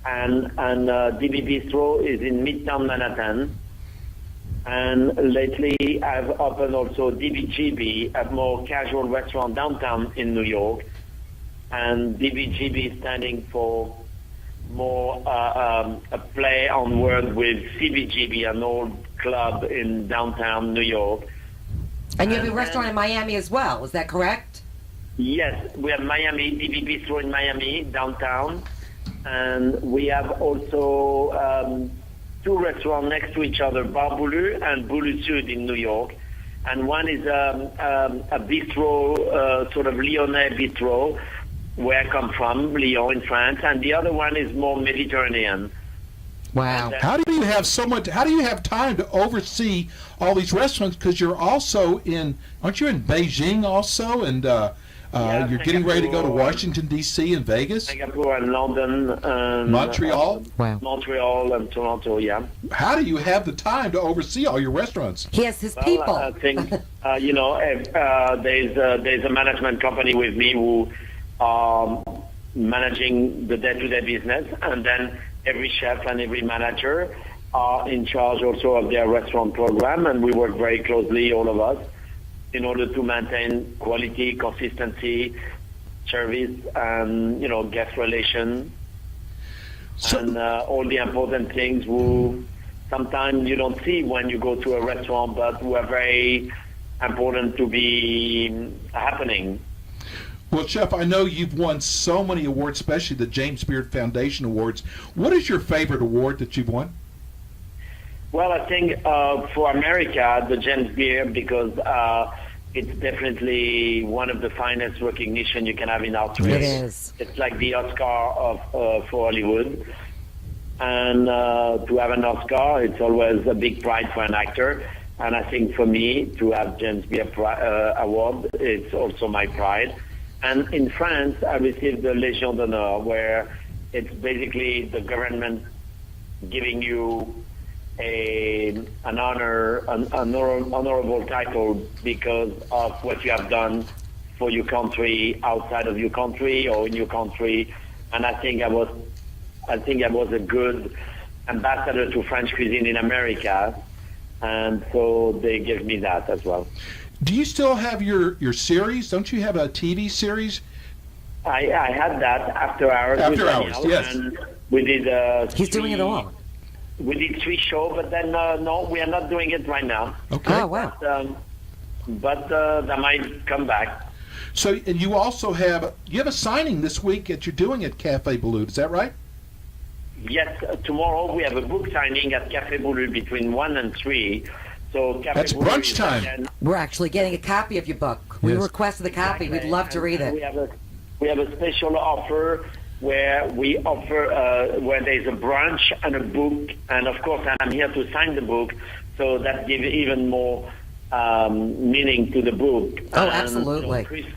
and DB Bistro is in Midtown Manhattan. And lately I've opened also DBGB, a more casual restaurant downtown in New York. And DBGB is standing for more a play on word with CBGB, an old club in downtown New York. And you have a restaurant in Miami as well, is that correct? Yes, we have Miami, DB Bistro in Miami, downtown. And we have also two restaurants next to each other, Bar Boulou and Boulou Sud in New York. And one is a bistro, sort of Lyonnais bistro, where I come from, Lyon in France. And the other one is more Mediterranean. Wow. How do you have how do you have time to oversee all these restaurants? Because you're also aren't you in Beijing also? And you're getting ready to go to Washington, D.C. and Vegas? Singapore and London. And, Montreal? Wow. Montreal and Toronto, yeah. How do you have the time to oversee all your restaurants? He has his people. I think, there's a management company with me who are managing the day-to-day business, and then every chef and every manager are in charge also of their restaurant program, and we work very closely, all of us, in order to maintain quality, consistency, service, and guest relation, and all the important things sometimes you don't see when you go to a restaurant, but were very important to be happening. Well, Chef, I know you've won so many awards, especially the James Beard Foundation Awards. What is your favorite award that you've won? Well, I think for America, the James Beard, because it's definitely one of the finest recognition you can have in art. It is. It's like the Oscar for Hollywood. And to have an Oscar, it's always a big pride for an actor. And I think for me, to have James Beard Award, it's also my pride. And in France, I received the Légion d'honneur, where it's basically the government giving you an honorable title because of what you have done for your country, outside of your country or in your country. And I think I was a good ambassador to French cuisine in America, and so they gave me that as well. Do you still have your series? Don't you have a TV series? I had that After Hours. After Hours, yes. And we did. He's doing it all. We did 3 shows, but then no, we are not doing it right now. Okay. Oh, wow. But that might come back. So, and you also have a signing this week that you're doing at Cafe Boulud. Is that right? Yes, tomorrow we have a book signing at Café Boulud between 1 and 3. So Café That's Boulud brunch is time. again- We're actually getting a copy of your book. We Yes. requested the copy. We'd love to read And it. we have a special offer where we offer where there's a brunch and a book, and of course I'm here to sign the book, so that gives even more meaning to the book. Oh, And absolutely. so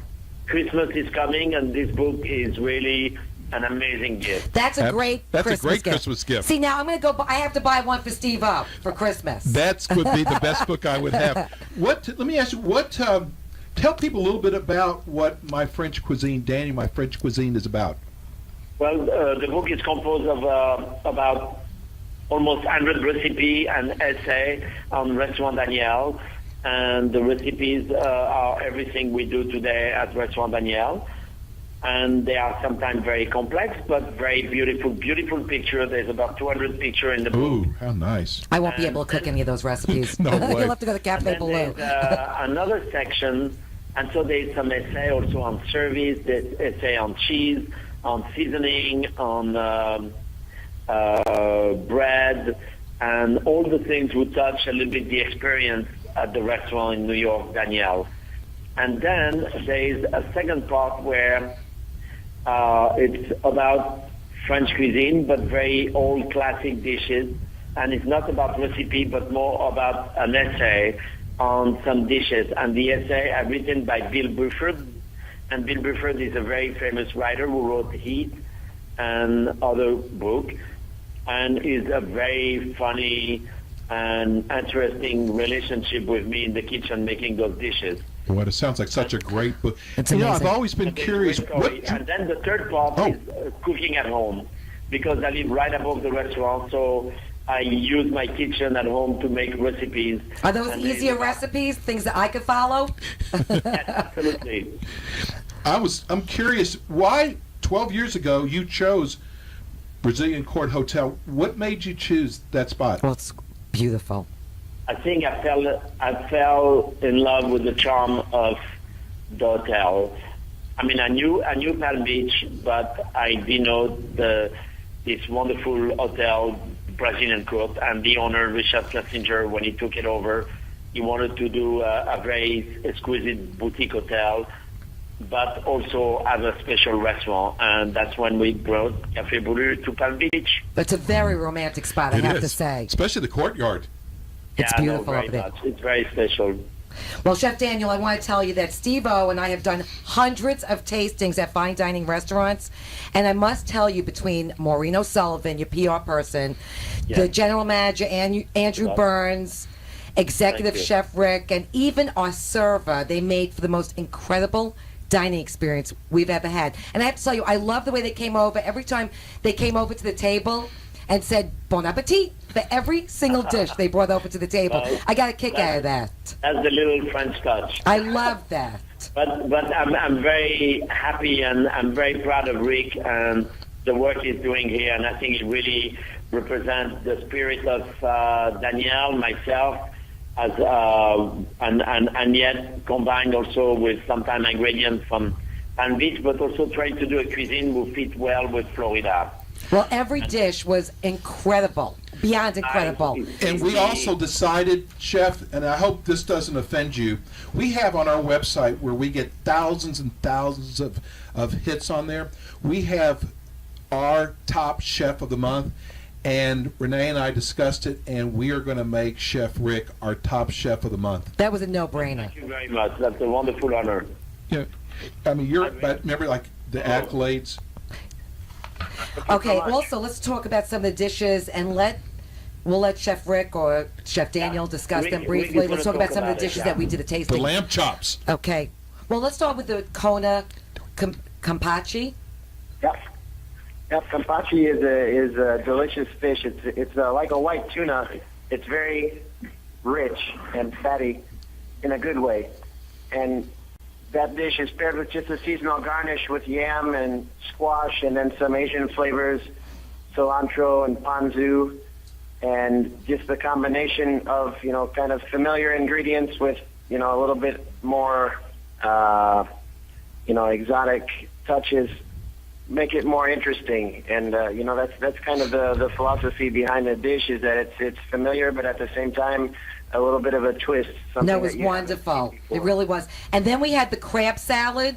Christmas is coming, and this book is really an amazing gift. That's a great That's a Christmas great gift. Christmas gift. See, now I'm going to go. I have to buy one for Steve O for Christmas. That would be the best book I would have. Let me ask you, tell people a little bit about what My French Cuisine, Danny, My French Cuisine is about. Well, the book is composed of about almost 100 recipes and essay on Restaurant Daniel, and the recipes are everything we do today at Restaurant Daniel. And they are sometimes very complex, but very beautiful picture. There's about 200 pictures in the book. Ooh, how nice. I won't be able to cook any of those recipes. No way. You'll have to go to Cafe Then Below. there's another section, and so there's some essay also on service, there's essay on cheese, on seasoning, on bread, and all the things we touch a little bit the experience at the restaurant in New York, Daniel. And then there's a second part where it's about French cuisine, but very old classic dishes. And it's not about recipe, but more about an essay on some dishes. And the essay are written by Bill Buford. And Bill Buford is a very famous writer who wrote Heat and other book, and is a very funny and interesting relationship with me in the kitchen making those dishes. Well, it sounds like such a great book. It's I've amazing. always been curious. And then the third part is cooking at home, because I live right above the restaurant, so I use my kitchen at home to make recipes. Are those And easier recipes? Things that I could follow? Yes, absolutely. I'm curious why 12 years ago you chose Brazilian Court Hotel. What made you choose that spot? Well, it's beautiful. I think I fell in love with the charm of the hotel. I mean, I knew Palm Beach, but I didn't know this wonderful hotel, Brazilian Court, and the owner, Richard Schlesinger, when he took it over, he wanted to do a very exquisite boutique hotel, but also have a special restaurant, and that's when we brought Café Boulud to Palm Beach. It's a very romantic spot, I It have is, to say. especially the courtyard. It's Yeah, beautiful very over there. much. It's very special. Well, Chef Daniel, I want to tell you that Steve O and I have done hundreds of tastings at fine dining restaurants. And I must tell you, between Maureen O'Sullivan, your PR person, the general manager, Andrew Burns, executive Thank you. chef Rick, and even our server, they made for the most incredible dining experience we've ever had. And I have to tell you, I love the way they came over. Every time they came over to the table and said, bon appetit, for every single dish they brought over to the table. Well, I got a kick out of that. That's the little French touch. I love that. But I'm very happy, and I'm very proud of Rick and the work he's doing here, and I think it really represents the spirit of Danielle, myself, as and yet combined also with sometimes ingredients from Palm Beach, but also trying to do a cuisine who fit well with Florida. Well, every dish was incredible, beyond incredible. And we also decided, Chef, and I hope this doesn't offend you, we have on our website where we get thousands and thousands of hits on there. We have our top chef of the month, and Renee and I discussed it, and we are going to make Chef Rick our top chef of the month. That was a no-brainer. Thank you very much. That's a wonderful honor. Yeah, I mean, but remember, like the accolades. Okay, also let's talk about some of the dishes, and we'll let Chef Rick or Chef Daniel discuss them briefly. Let's talk about some of the dishes that we did a tasting. The lamb chops. Okay. Well, let's start with the Kona Kampachi. Yep. Yep, Kampachi is a delicious fish. It's like a white tuna. It's very rich and fatty in a good way. And that dish is paired with just a seasonal garnish with yam and squash and then some Asian flavors, cilantro and ponzu, and just the combination of, kind of familiar ingredients with, a little bit more, exotic touches make it more interesting. And, that's kind of the philosophy behind the dish, is that it's familiar, but at the same time, a little bit of a twist. No, it was wonderful. It really was. And then we had the crab salad.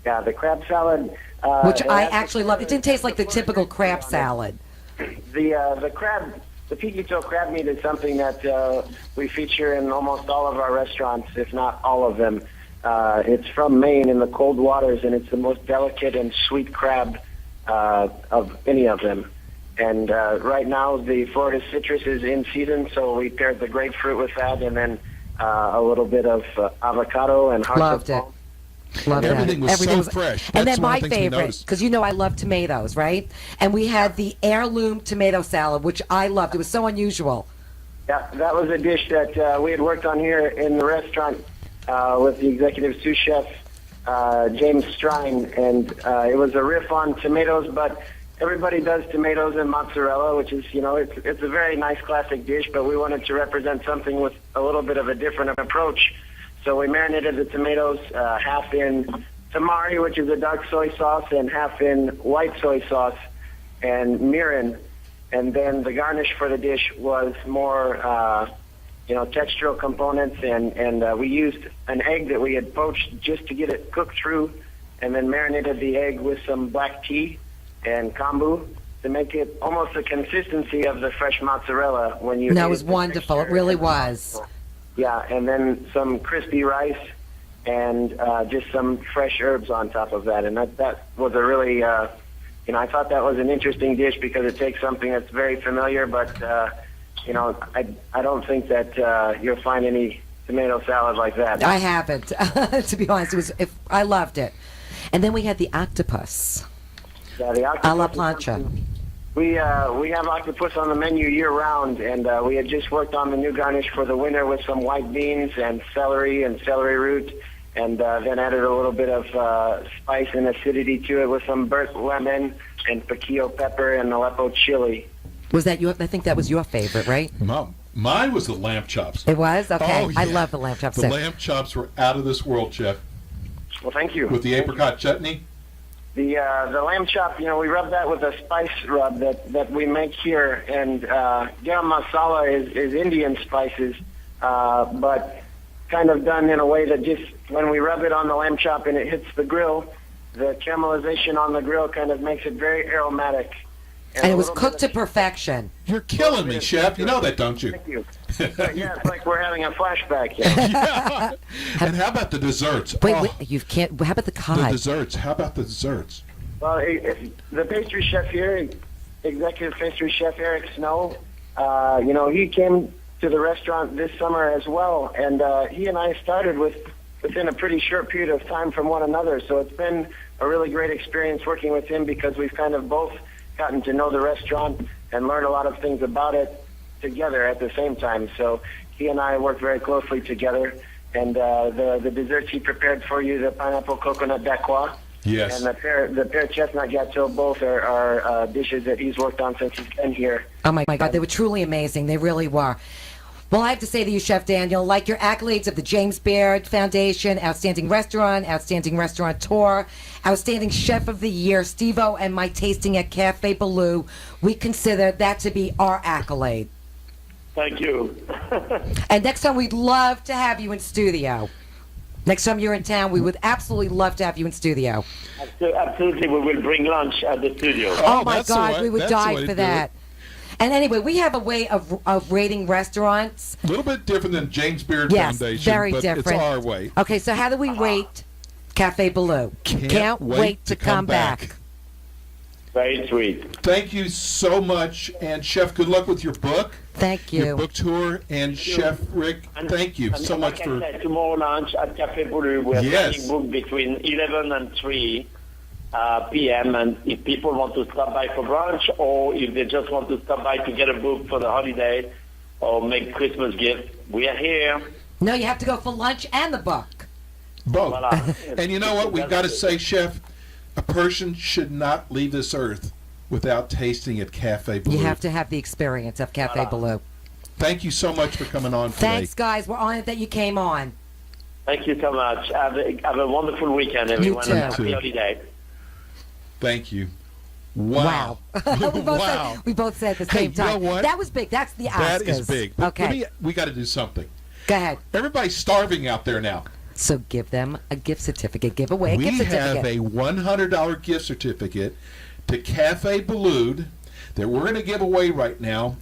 Yeah, the crab salad. Which I actually loved. It didn't taste like the typical crab salad. The crab, the Piquito crab meat is something that we feature in almost all of our restaurants, if not all of them. It's from Maine in the cold waters, and it's the most delicate and sweet crab of any of them. And right now, the Florida citrus is in season, so we paired the grapefruit with that, and then a little bit of avocado and hearts Loved of it. palm. Loved Everything that. was so fresh. And That's then one my of the things we favorite, noticed. because I love tomatoes, right? And we had the heirloom tomato salad, which I loved. It was so unusual. Yeah, that was a dish that we had worked on here in the restaurant with the executive sous chef, James Strine, and it was a riff on tomatoes, but everybody does tomatoes and mozzarella, which is, it's a very nice classic dish, but we wanted to represent something with a little bit of a different approach. So we marinated the tomatoes half in tamari, which is a dark soy sauce, and half in white soy sauce and mirin. And then the garnish for the dish was more, textural components, and we used an egg that we had poached just to get it cooked through, and then marinated the egg with some black tea and kombu to make it almost the consistency of the fresh mozzarella when you. No, it was wonderful. It really was. Yeah, and then some crispy rice and just some fresh herbs on top of that, and that was a really, I thought that was an interesting dish because it takes something that's very familiar, but I don't think that you'll find any tomato salad like that. I haven't, to be honest. I loved it. And then we had the octopus. Yeah, the octopus. A la plancha. We have octopus on the menu year-round, and we had just worked on the new garnish for the winter with some white beans and celery root, and then added a little bit of spice and acidity to it with some burnt lemon and piquillo pepper and Aleppo chili. Was that I think that was your favorite, right? Mine was the lamb chops. It was? Okay. Oh, I yeah. love the lamb chops. The lamb chops were out of this world, Chef. Well, thank you. With the apricot chutney. The lamb chop, we rub that with a spice rub that we make here, and garam masala is Indian spices, but kind of done in a way that just when we rub it on the lamb chop and it hits the grill, the caramelization on the grill kind of makes it very aromatic. And it was cooked to perfection. You're killing me, Chef. You know that, don't you? Thank you. Yeah, it's like we're having a flashback. Yeah. And how about the desserts? Wait, you can't. How about the cod? The desserts. How about the desserts? Well, the pastry chef here, executive pastry chef Eric Snow, he came to the restaurant this summer as well, and he and I started within a pretty short period of time from one another. So it's been a really great experience working with him because we've kind of both gotten to know the restaurant and learn a lot of things about it together at the same time. So he and I work very closely together. And the desserts he prepared for you, the pineapple coconut dacqua, Yes. And the pear chestnut gâteau, both are dishes that he's worked on since he's been here. Oh my God, they were truly amazing. They really were. Well, I have to say to you, Chef Daniel, like your accolades of the James Baird Foundation, Outstanding Restaurant, Outstanding Restaurateur, Outstanding Chef of the Year, Steve-O, and my tasting at Cafe Baloo, we consider that to be our accolade. Thank you. And next time, we'd love to have you in studio. Next time you're in town, we would absolutely love to have you in studio. Absolutely, we will bring lunch at the studio. Oh my God, we would die for that. And anyway, we have a way of rating restaurants. A little bit different than James Beard Yes, Foundation, very but different. it's our way. Okay, so how do we rate Cafe Baloo? Can't wait to come back. Very sweet. Thank you so much, and Chef, good luck with your book. Thank Your you. book tour, and Chef Rick, thank you so much like for. I said, tomorrow lunch at Cafe Baloo. We're Yes. planning book between 11 and 3 p.m. And if people want to stop by for brunch, or if they just want to stop by to get a book for the holiday or make Christmas gift, we are here. No, you have to go for lunch and the book. Both. Voila. And you know what? We've got to say, Chef, a person should not leave this earth without tasting at Cafe Baloo. You have to have the experience of Cafe Baloo. Thank you so much for coming on today. Thanks, guys. We're honored that you came on. Thank you so much. Have a wonderful weekend, everyone. too. And happy holiday. Thank you. Wow. We both said at the Hey, same you know time. what? That was big. That's the Oscars. That is big. But Okay. we got to do something. Go ahead. Everybody's starving out there now. So give them a gift certificate. Give away a We gift certificate. have a $100 gift certificate to Cafe Baloo that we're going to give away right now.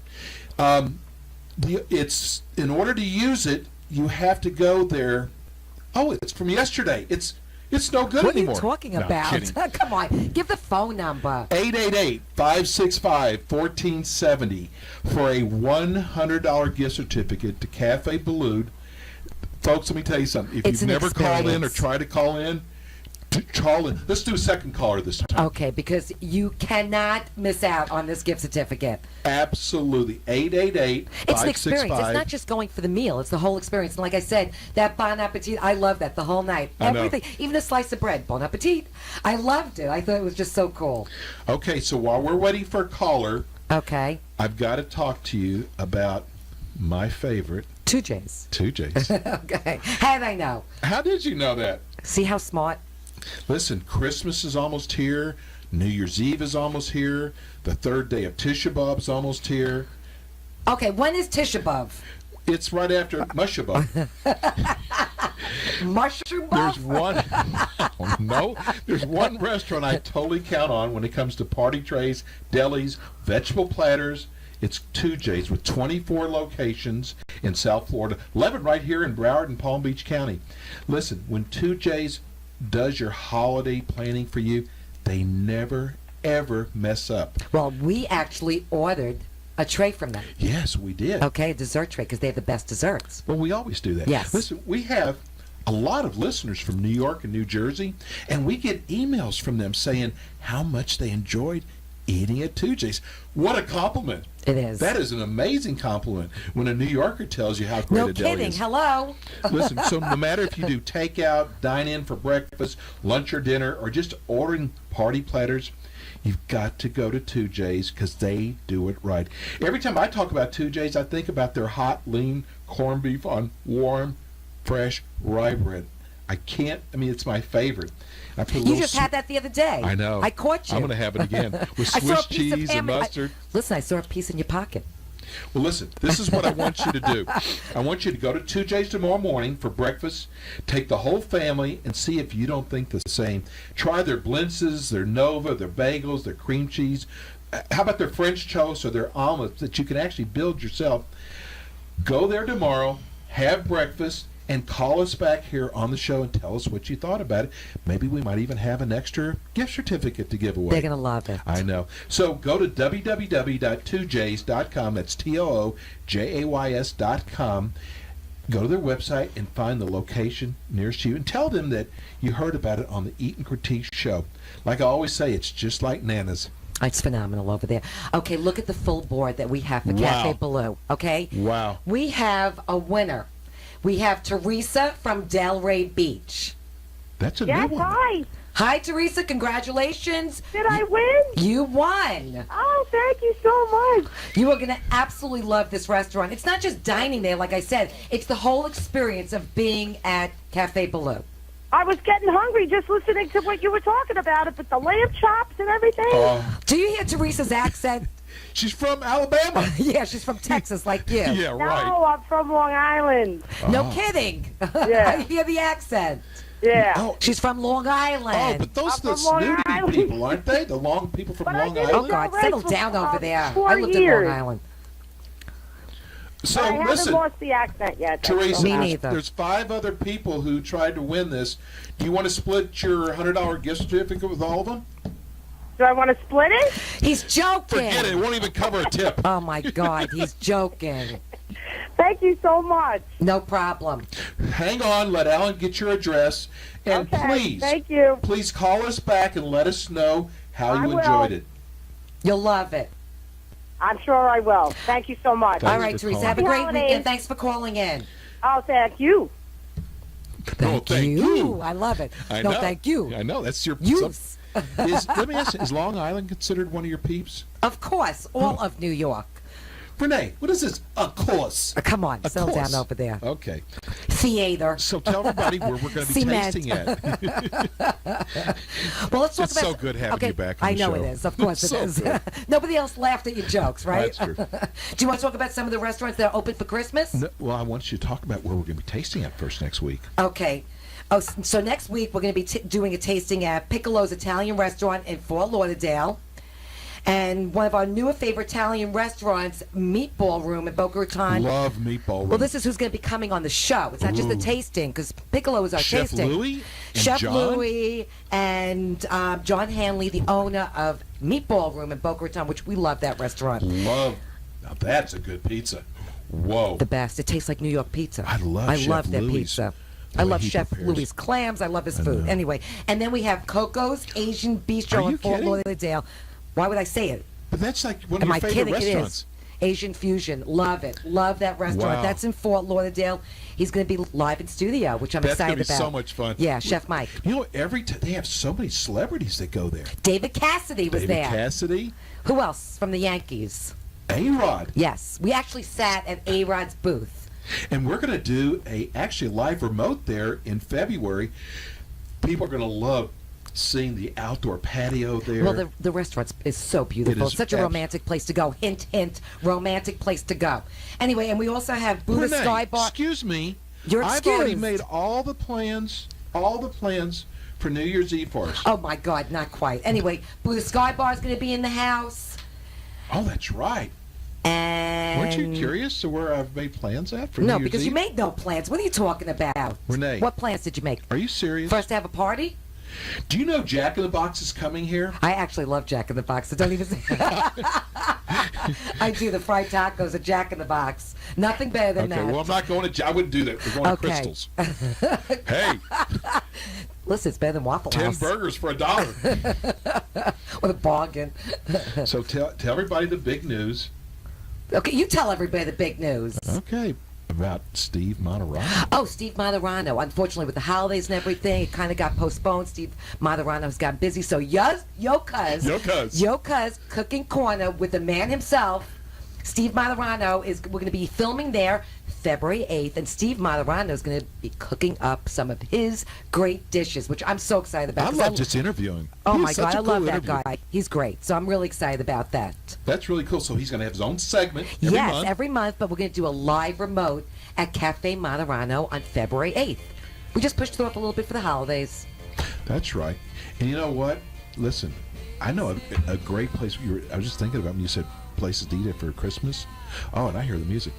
It's in order to use it, you have to go there. Oh, it's from yesterday. It's no good What anymore. are you talking No, I'm about? kidding. Come on. Give the phone number. 888-565-1470 for a $100 gift certificate to Cafe Baloo. Folks, let me tell you something. If It's you've an never called in or experience. tried to call in, call in. Let's do a second caller this time. Okay, because you cannot miss out on this gift certificate. Absolutely. 888-565. It's an experience. It's not just going for the meal. It's the whole experience. And like I said, that bon appetit, I love that the whole night. I know. Everything, even a slice of bread, bon appetit. I loved it. I thought it was just so cool. Okay, so while we're waiting for a caller, Okay. I've got to talk to you about my favorite. 2J's. 2J's. Okay. How did I know? How did you know that? See how smart? Listen, Christmas is almost here. New Year's Eve is almost here. The third day of Tisha B'Av is almost here. Okay, when is Tisha B'Av? It's right after Musha B'Av. Mushroom There's B'Av? one. Oh, no, there's one restaurant I totally count on when it comes to party trays, delis, vegetable platters. It's 2J's with 24 locations in South Florida, 11 right here in Broward and Palm Beach County. Listen, when 2J's does your holiday planning for you, they never, ever mess up. Well, we actually ordered a tray from them. Yes, we did. Okay, a dessert tray, because they have the best desserts. Well, we always do that. Yes. Listen, we have a lot of listeners from New York and New Jersey, and we get emails from them saying how much they enjoyed eating at 2J's. What a compliment. It is. That is an amazing compliment when a New Yorker tells you how great No a deli kidding. is. Hello. Listen, so no matter if you do takeout, dine in for breakfast, lunch or dinner, or just ordering party platters, you've got to go to 2J's because they do it right. Every time I talk about 2J's, I think about their hot, lean corned beef on warm, fresh rye bread. It's my favorite. I put a You little just had that the other day. I know. I caught you. I'm going to have it again with I saw a Swiss piece of cheese ham and in- mustard. Listen, I saw a piece in your pocket. Well, listen, this is what I want you to do. I want you to go to 2J's tomorrow morning for breakfast. Take the whole family and see if you don't think the same. Try their blintzes, their Nova, their bagels, their cream cheese. How about their French toast or their omelets that you can actually build yourself? Go there tomorrow, have breakfast, and call us back here on the show and tell us what you thought about it. Maybe we might even have an extra gift certificate to give away. They're going to love it. I know. So go to www.2jays.com. That's TOOJAYS.com. Go to their website and find the location nearest you and tell them that you heard about it on the Eat and Critique show. Like I always say, it's just like Nana's. It's phenomenal over there. Okay, look at the full board that we have for Cafe Baloo. Okay? Wow. We have a winner. We have Teresa from Delray Beach. That's a Yes, new one. hi. Hi, Teresa. Congratulations. Did I win? You won. Oh, thank you so much. You are going to absolutely love this restaurant. It's not just dining there, like I said. It's the whole experience of being at Cafe Baloo. I was getting hungry just listening to what you were talking about, it, with the lamb chops and everything. Do you hear Teresa's accent? She's from Alabama. Yeah, she's from Texas, like you. Yeah, right. No, I'm from Long Island. No kidding. Yeah. I hear the accent. Yeah. Oh, She's from Long Island. oh, but those I'm are the from Long snooty Island. people, aren't they? The long people from But I Long didn't Oh, Island. God, Right settle for down over there. 4 I lived in years. Long Island. So I haven't listen, lost the accent yet. that's Teresa, so Me bad. neither. there's 5 other people who tried to win this. Do you want to split your $100 gift certificate with all of them? Do I want to split it? He's joking. Forget it. It won't even cover a tip. Oh, my God, he's joking. Thank you so much. No problem. Hang on. Let Alan get your address. And Okay, please, thank you. please call us back and let us know how I you will. enjoyed it. You'll love it. I'm sure I will. Thank you so much. All right, Teresa, have a Happy great holidays. weekend. Thanks for calling in. Oh, thank you. Thank you. I love it. I no, know. thank you. I know. That's your... Use. Let me ask you, is Long Island considered one of your peeps? Of course, all of New York. Renee, what is this? Of course. Come on, Of settle course. down over there. Okay. Theater. So tell everybody where we're going to be Cement. tasting at. Well, let's talk It's about. so good having okay, you back on I the know show. it is. Of course It's it so is. good. Nobody else laughed at your jokes, right? That's true. Do you want to talk about some of the restaurants that are open for Christmas? No, well, I want you to talk about where we're going to be tasting at first next week. Okay. Oh, so next week we're going to be doing a tasting at Piccolo's Italian Restaurant in Fort Lauderdale. And one of our newer favorite Italian restaurants, Meatball Room in Boca Raton. Love Meatball Room. Well, this is who's going to be coming on the show. It's not just a Ooh. tasting, because Piccolo is our Chef tasting. Louie and Chef John? Louie and John Hanley, the owner of Meatball Room in Boca Raton, which we love that restaurant. Love. Now that's a good pizza. Whoa. The best. It tastes like New York pizza. I love Chef their Louie's. pizza. The I way love he Chef prepares. Louie's clams. I love his I food. know. Anyway, and then we have Coco's Asian Are Bistro you in Fort kidding? Lauderdale. Why would I say it? But that's like one of Am your I favorite kidding? restaurants. It is. Asian Fusion. Love it. Love that restaurant. Wow. That's in Fort Lauderdale. He's going to be live in studio, which I'm That's excited gonna be about. so much fun. Yeah, Chef Mike. You know, they have so many celebrities that go there. David Cassidy was David there. Cassidy, Who else from the Yankees? A-Rod. Yes. We actually sat at A-Rod's booth. And we're going to do actually live remote there in February. People are going to love seeing the outdoor patio there. Well, the restaurant is so beautiful. It is It's such a romantic place to go. Hint, hint, romantic place to go. Anyway, and we also have Buddha Renee, Sky Bar. excuse me. You're I've already excused. made all the plans for New Year's Eve for us. Oh, my God, not quite. Anyway, Buddha Sky Bar is going to be in the house. Oh, that's right. And Weren't you curious to where I've made plans at for New No, Year's because Eve? you made no plans. What are you talking about? Renee. What plans did you make? Are you serious? For us to have a party? Do you know Jack in the Box is coming here? I actually love Jack in the Box, so don't even say I do the fried tacos at Jack in the Box. Nothing better than Okay, that. well, I'm not going to... I wouldn't do that. We're going to Okay. Crystals. Hey, Listen, it's better than Waffle 10 House. burgers for $1. What a bargain. So tell everybody the big news. Okay, you tell everybody the big news. Okay, about Steve Monterano. Oh, Steve Materano. Unfortunately, with the holidays and everything, it kind of got postponed. Steve Materano's got busy. So, Yo Cuz Cooking Corner with the man himself, Steve Materano, we're going to be filming there February 8th, and Steve Materano is going to be cooking up some of his great dishes, which I'm so excited about. I 'cause love just interviewing. Oh, He is my such God, a I love cool that interviewer. guy. He's great. So I'm really excited about that. That's really cool. So he's going to have his own segment every Yes, month. every month, but we're going to do a live remote at Cafe Materano on February 8th. We just pushed it off a little bit for the holidays. That's right. And you know what? Listen, I know a great place. I was just thinking about when you said places to eat it for Christmas. Oh, and I hear the music.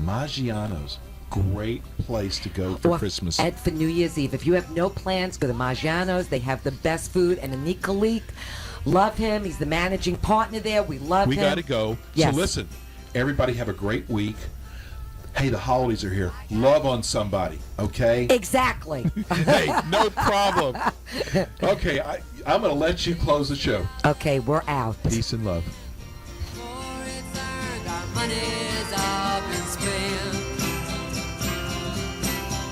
Maggiano's. Great place to go for Or Christmas. And for New Year's Eve. If you have no plans, go to Maggiano's. They have the best food. And Anik Khalik, love him. He's the managing partner there. We love We him. got to go. Yes. So listen, everybody have a great week. Hey, the holidays are here. Love on somebody, okay? Exactly. Hey, no problem. Okay, I'm going to let you close the show. Okay, we're out. Peace and love. Money's all been spent.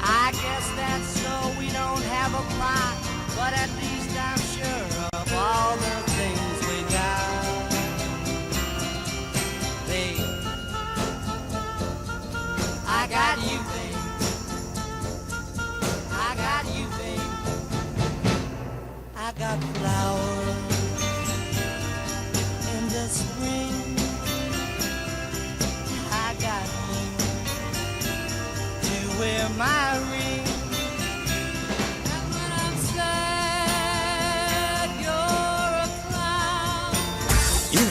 I guess that's so we don't have a plot, but at least I'm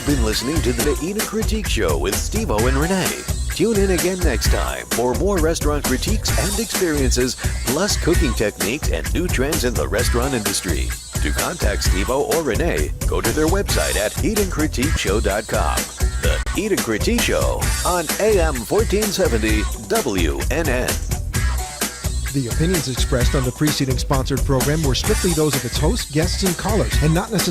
been listening to the Eat and Critique Show with Steve-O and Renee. Tune in again next time for more restaurant critiques and experiences, plus cooking techniques and new trends in the restaurant industry. To contact Steve-O or Renee, go to their website at eatandcritiqueshow.com. The Eat and Critique Show on AM 1470 WNN. The opinions expressed on the preceding sponsored program were strictly those of its host, guests, and callers, and not necessarily